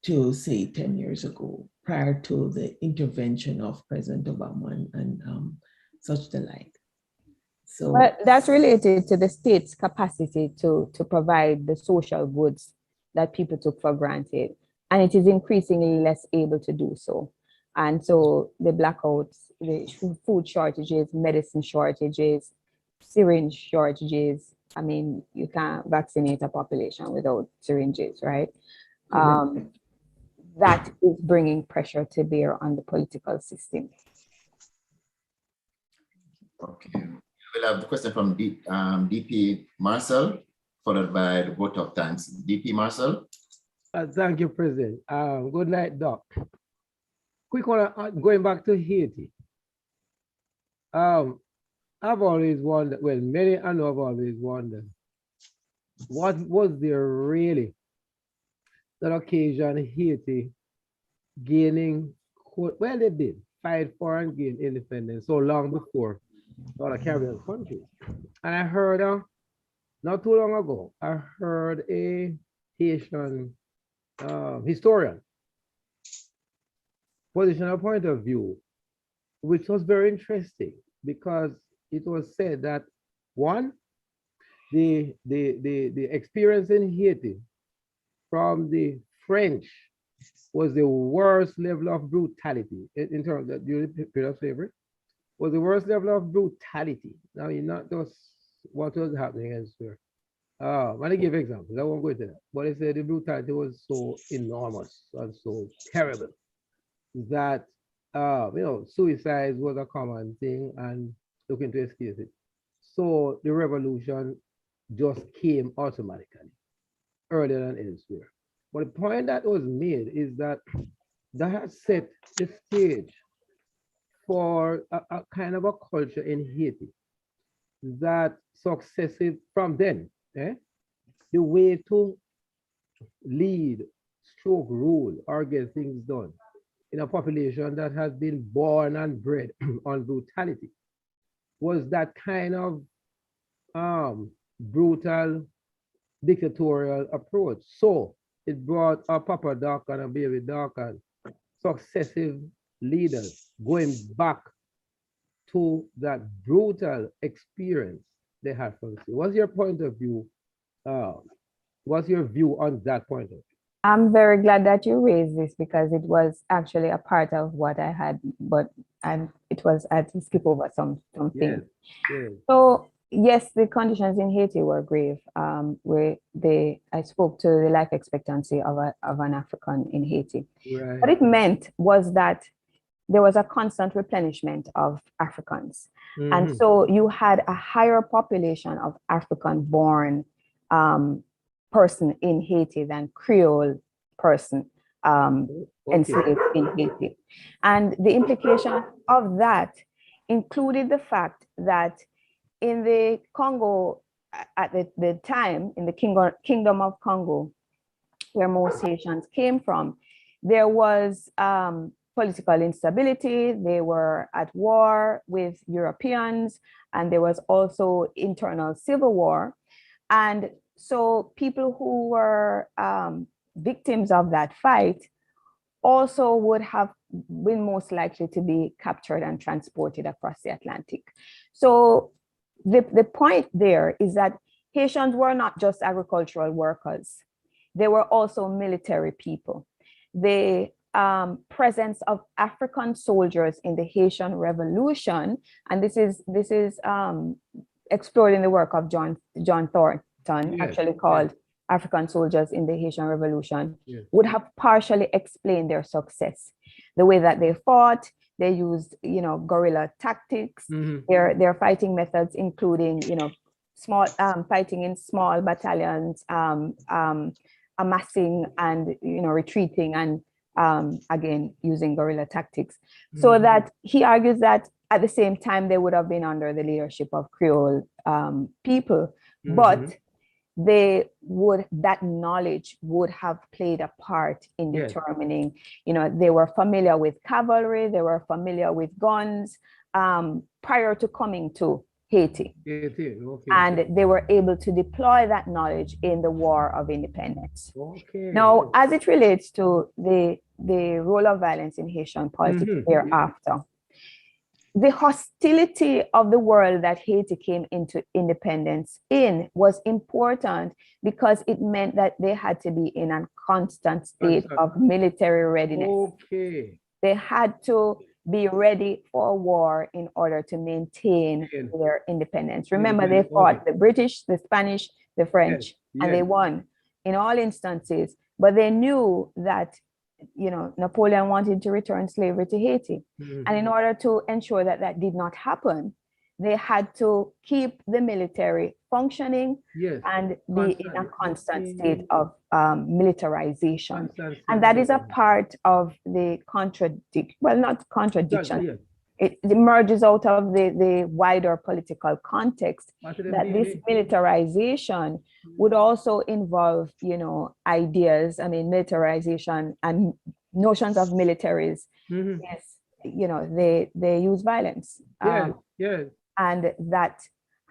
to, say, 10 years ago, prior to the intervention of President Obama and such the like. So, but that's related to the state's capacity to provide the social goods that people took for granted. And it is increasingly less able to do so. And so the blackouts, the food shortages, medicine shortages, syringe shortages. I mean, you can't vaccinate a population without syringes, right? That is bringing pressure to bear on the political system. Okay. We'll have the question from DP Marcel, followed by the vote of thanks. DP Marcel. Thank you, President. Good night, Doc. Quick one, going back to Haiti. I've always wondered, well, many I know have always wondered, what was there really that occasion Haiti gaining, well, they did fight for and gain independence so long before other Caribbean countries. And I heard, not too long ago, I heard a Haitian historian position a point of view, which was very interesting because it was said that one, the experience in Haiti from the French was the worst level of brutality in terms of during the period of slavery, was the worst level of brutality. I mean, not just what was happening elsewhere. When I give examples, I won't go into that, but I said the brutality was so enormous and so terrible that you know, suicide was a common thing and looking to excuse it. So the revolution just came automatically earlier than elsewhere. But the point that was made is that that has set the stage for a kind of a culture in Haiti that successive from then, the way to lead, stroke rule, or get things done in a population that has been born and bred on brutality was that kind of brutal dictatorial approach. So it brought a Papa Doc and a Baby Doc and successive leaders going back to that brutal experience they had from the sea. What's your point of view? What's your view on that point of view? I'm very glad that you raised this because it was actually a part of what I had, but it was, I had to skip over some things. Yes, yes. So yes, the conditions in Haiti were grave. I spoke to the life expectancy of an African in Haiti. Right. What it meant was that there was a constant replenishment of Africans. And so you had a higher population of African-born person in Haiti than Creole person enslaved in Haiti. And the implication of that included the fact that in the Congo, at the time, in the Kingdom of Congo, where most Haitians came from, there was political instability. They were at war with Europeans, and there was also internal civil war. And so people who were victims of that fight also would have been most likely to be captured and transported across the Atlantic. So the point there is that Haitians were not just agricultural workers. They were also military people. The presence of African soldiers in the Haitian Revolution, and this is explored in the work of John Thornton, Yes, actually called African Soldiers in the Haitian Revolution, yes. would have partially explained their success. The way that they fought, they used, guerrilla tactics. Mhm. Their fighting methods, including, small fighting in small battalions, amassing and retreating, and again using guerrilla tactics. So Mhm. that he argues that at the same time they would have been under the leadership of Creole people, but that knowledge would have played a part in Yes. determining, they were familiar with cavalry, they were familiar with guns prior to coming to Haiti. Okay. And they were able to deploy that knowledge in the War of Independence. Okay. Now, as it relates to the role of violence in Haitian politics Mhm. thereafter, the hostility of the world that Haiti came into independence in was important because it meant that they had to be in a constant state of military readiness. Okay. They had to be ready for war in order to maintain their independence. Remember, they fought the British, the Spanish, the French, and they won in all instances. But they knew that, Napoleon wanted to return slavery to Haiti. Mhm. And in order to ensure that that did not happen, they had to keep the military functioning and be in a constant state of militarization. And that is a part of the not contradiction. It emerges out of the wider political context that this militarization would also involve, ideas. I mean, militarization and notions of militaries. Mhm. Yes, they use violence. And that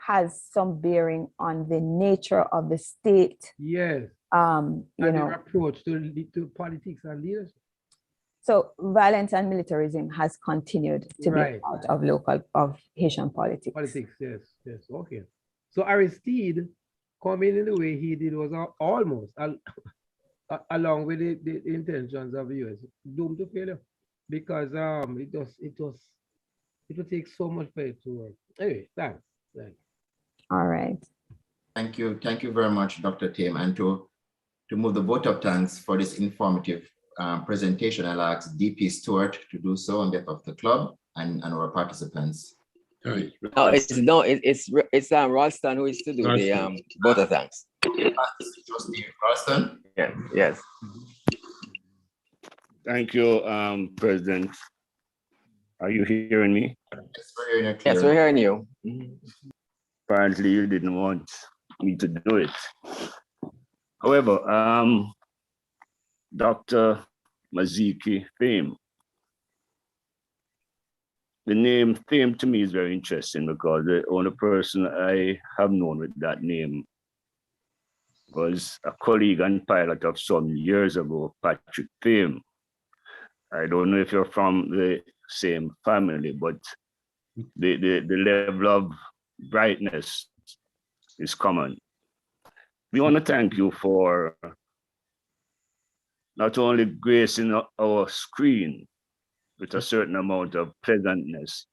has some bearing on the nature of the state. Yes. And their approach to politics and leadership. So violence and militarism has continued to be a part of Haitian politics. Yes. Okay. So Aristide coming in the way he did was almost along with the intentions of the US doomed to failure, because it will take so much for it to work. Anyway, thanks. All right. Thank you very much, Dr. Tim. And to move the vote of thanks for this informative presentation, I'll ask DP Stewart to do so on behalf of the club and our participants. No, it's Ralston who is to do the vote of thanks. Trustee Ralston? Yes. Thank you, President. Are you hearing me? Yes, we're hearing you. Yes, we're hearing you. Apparently, you didn't want me to do it. However, Dr. Maziki Fame. The name Fame to me is very interesting because the only person I have known with that name was a colleague and pilot of some years ago, Patrick Fame. I don't know if you're from the same family, but the level of brightness is common. We want to thank you for not only gracing our screen with a certain amount of pleasantness,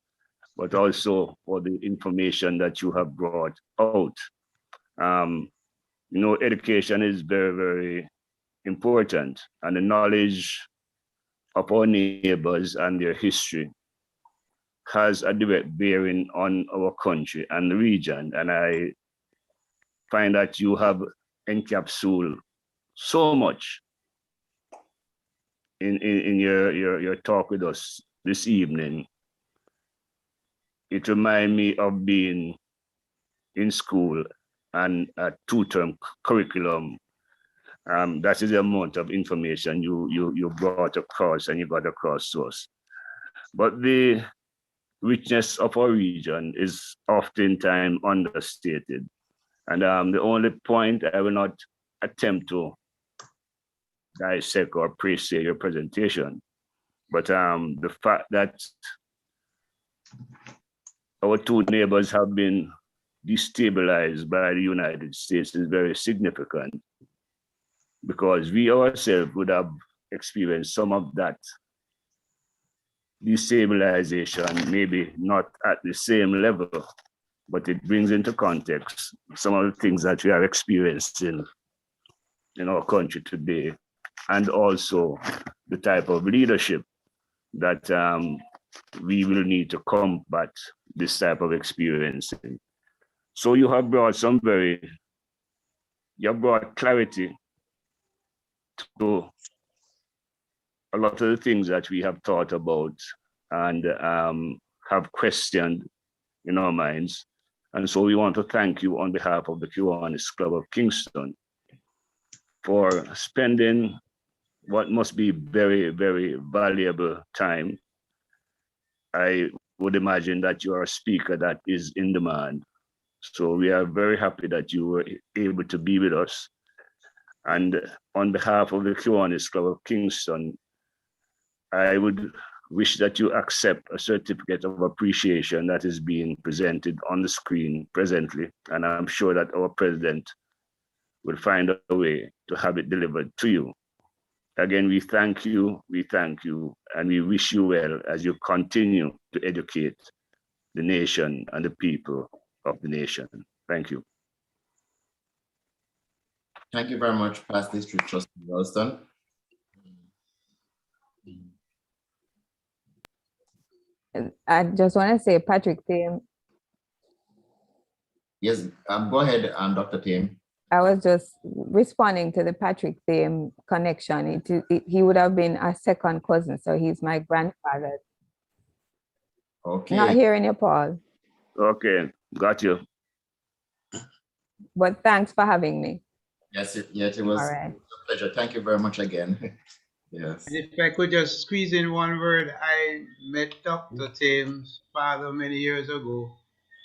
but also for the information that you have brought out. Education is very, very important, and the knowledge of our neighbors and their history has a direct bearing on our country and the region. And I find that you have encapsulated so much in your talk with us this evening. It reminds me of being in school and a two-term curriculum. That is the amount of information you brought across and you got across to us. But the richness of our region is oftentimes understated. And the only point I will not attempt to dissect or appreciate your presentation, but the fact that our two neighbors have been destabilized by the United States is very significant, because we ourselves would have experienced some of that destabilization, maybe not at the same level, but it brings into context some of the things that we are experiencing in our country today, and also the type of leadership that we will need to combat this type of experiencing. So you have brought clarity to a lot of the things that we have thought about and have questioned in our minds. And so we want to thank you on behalf of the Kiwanis Club of Kingston for spending what must be very, very valuable time. I would imagine that you are a speaker that is in demand. So we are very happy that you were able to be with us. And on behalf of the Kiwanis Club of Kingston, I would wish that you accept a certificate of appreciation that is being presented on the screen presently. And I'm sure that our president will find a way to have it delivered to you. Again, we thank you, and we wish you well as you continue to educate the nation and the people of the nation. Thank you. Thank you very much, Past District Trustee Ralston. I just want to say, Patrick Thiem, Yes, go ahead, Dr. Thiem. I was just responding to the Patrick Thiem connection. He would have been a second cousin, so he's my grandfather. Okay. Not hearing you, Paul. Okay, got you. But thanks for having me. Yes, it was All right. a pleasure. Thank you very much again. Yes. And if I could just squeeze in one word, I met Dr. Thames' father many years ago.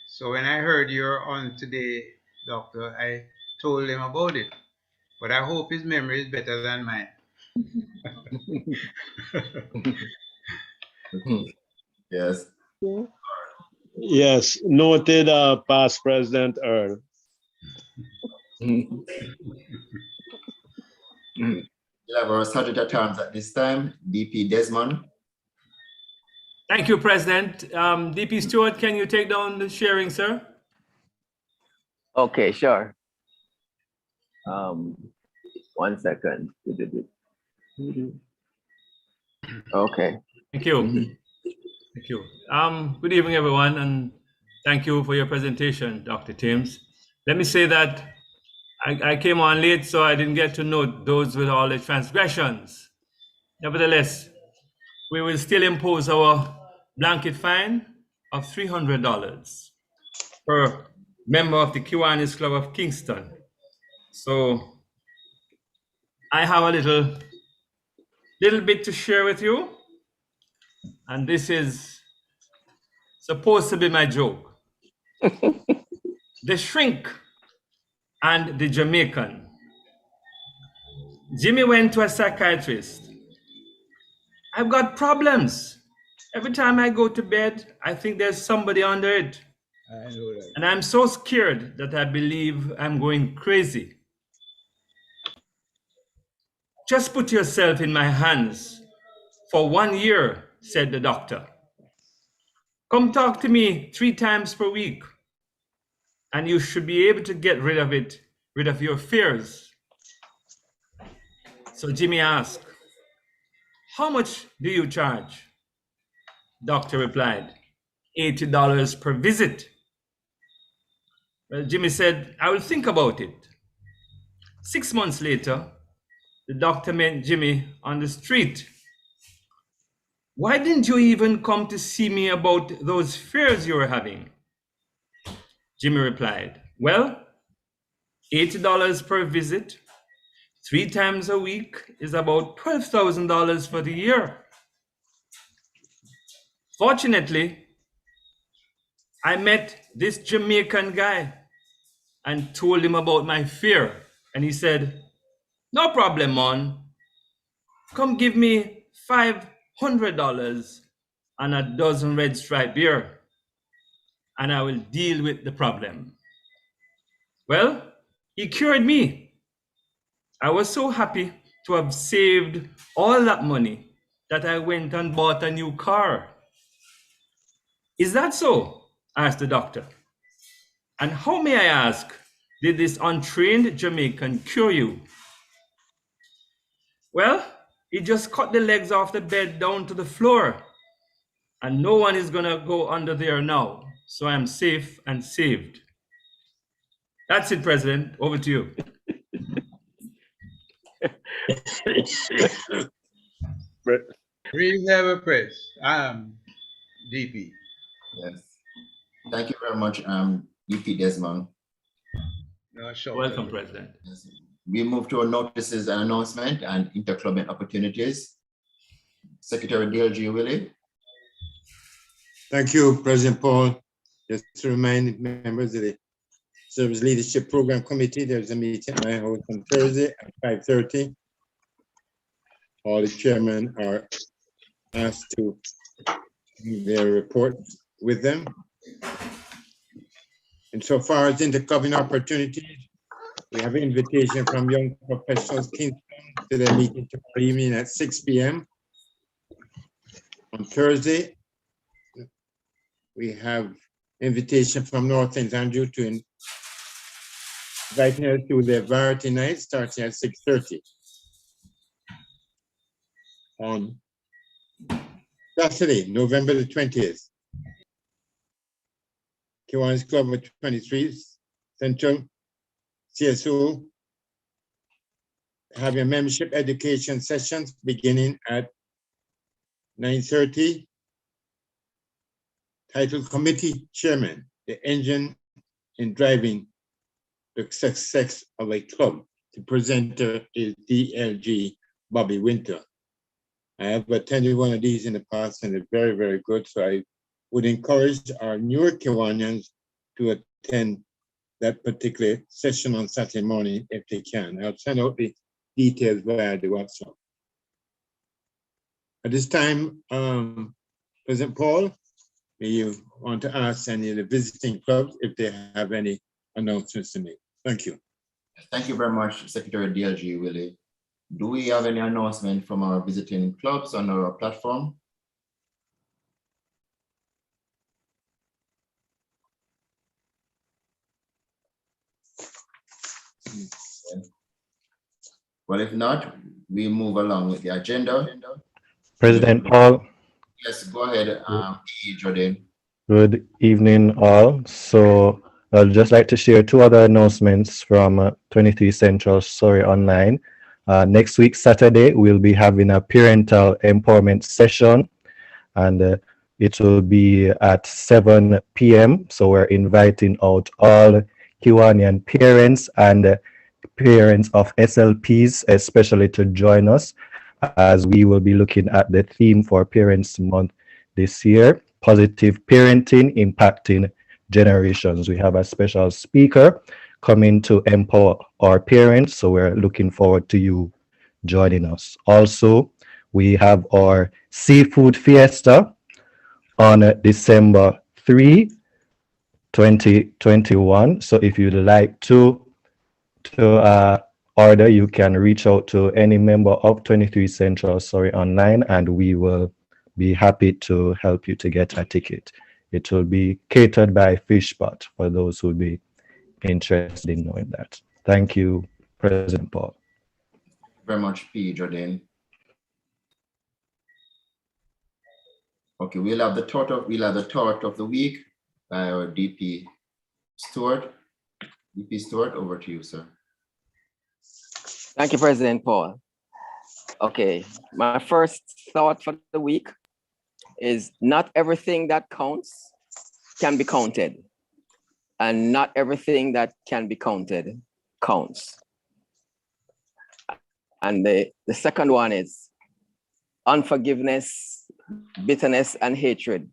So when I heard you're on today, Doctor, I told him about it. But I hope his memory is better than mine. Yes. Yes, noted, past President Earl. We'll have our Sergeant at Arms at this time, DP Desmond. Thank you, President. DP Stewart, can you take down the sharing, sir? Okay, sure. 1 second. Okay. Thank you. Thank you. Good evening, everyone, and thank you for your presentation, Dr. Thames. Let me say that I came on late, so I didn't get to note those with all the transgressions. Nevertheless, we will still impose our blanket fine of $300 per member of the Kiwanis Club of Kingston. So I have a little bit to share with you, and this is supposed to be my joke. The Shrink and the Jamaican. Jimmy went to a psychiatrist. I've got problems. Every time I go to bed, I think there's somebody under it. I know that. And I'm so scared that I believe I'm going crazy. Just put yourself in my hands for 1 year, said the doctor. Come talk to me 3 times per week, and you should be able to get rid of your fears. So Jimmy asked, how much do you charge? Doctor replied, $80 per visit. Well, Jimmy said, I will think about it. 6 months later, the doctor met Jimmy on the street. Why didn't you even come to see me about those fears you were having? Jimmy replied, well, $80 per visit, 3 times a week is about $12,000 for the year. Fortunately, I met this Jamaican guy. and told him about my fear. And he said, "No problem, man. Come give me $500 and a dozen red stripe beer, and I will deal with the problem." Well, he cured me. I was so happy to have saved all that money that I went and bought a new car. "Is that so?" asked the doctor. "And how, may I ask, did this untrained Jamaican cure you?" "Well, he just cut the legs off the bed down to the floor, and no one is gonna go under there now, so I'm safe and saved." That's it, President. Over to you. Reasonable press. DP. Yes. Thank you very much, DP Desmond. No, sure. Welcome, President. Yes. We move to our notices and announcement and interclubbing opportunities. Secretary DLG Willie. Thank you, President Paul. Just to remind members of the Service Leadership Program Committee, there's a meeting at my house on Thursday at 5:30. All the chairmen are asked to bring their report with them. And so far as interclubbing opportunities, we have an invitation from Young Professionals Kingston to their meeting tomorrow evening at 6 p.m. On Thursday, we have invitation from North St. Andrew to invite us to their variety night starting at 6:30. On Saturday, November the 20th, Kiwanis Club with 23 Central CSO having membership education sessions beginning at 9:30. Title Committee Chairman, the engine in driving the success of a club. The presenter is DLG Bobby Winter. I have attended one of these in the past and it's very, very good. So I would encourage our newer Kiwanians to attend that particular session on Saturday morning if they can. I'll send out the details via the WhatsApp. At this time, President Paul, may you want to ask any of the visiting clubs if they have any announcements to make. Thank you. Thank you very much, Secretary DLG Willie. Do we have any announcement from our visiting clubs on our platform? Well, if not, we move along with the agenda. President Paul. Yes, go ahead, Jordan. Good evening, all. So I'd just like to share two other announcements from 23 Central Surrey Online. Next week, Saturday, we'll be having a parental empowerment session, and it will be at 7 p.m. So we're inviting out all Kiwanian parents and parents of SLPs, especially to join us, as we will be looking at the theme for Parents Month this year, positive parenting impacting generations. We have a special speaker coming to empower our parents, so we're looking forward to you joining us. Also, we have our seafood fiesta on December 3, 2021. So if you'd like to order, you can reach out to any member of 23 Central Surrey Online, and we will be happy to help you to get a ticket. It will be catered by Fishpot for those who will be interested in knowing that. Thank you, President Paul. Very much, P. Jordan. Okay, we'll have the thought of the week by our DP Stewart. DP Stewart, over to you, sir. Thank you, President Paul. Okay, my first thought for the week is not everything that counts can be counted, and not everything that can be counted counts. And the second one is unforgiveness, bitterness, and hatred.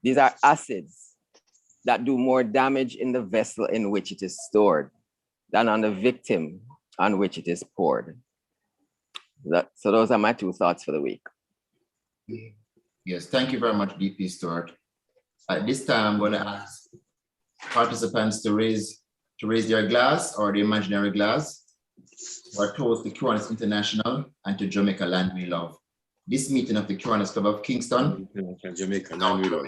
These are acids that do more damage in the vessel in which it is stored than on the victim on which it is poured. So those are my 2 thoughts for the week. Yes, thank you very much, DP Stewart. At this time, I'm going to ask participants to raise their glass or the imaginary glass, or toast to Kiwanis International and to Jamaica Land We Love. This meeting of the Kiwanis Club of Kingston Jamaica Land We Love.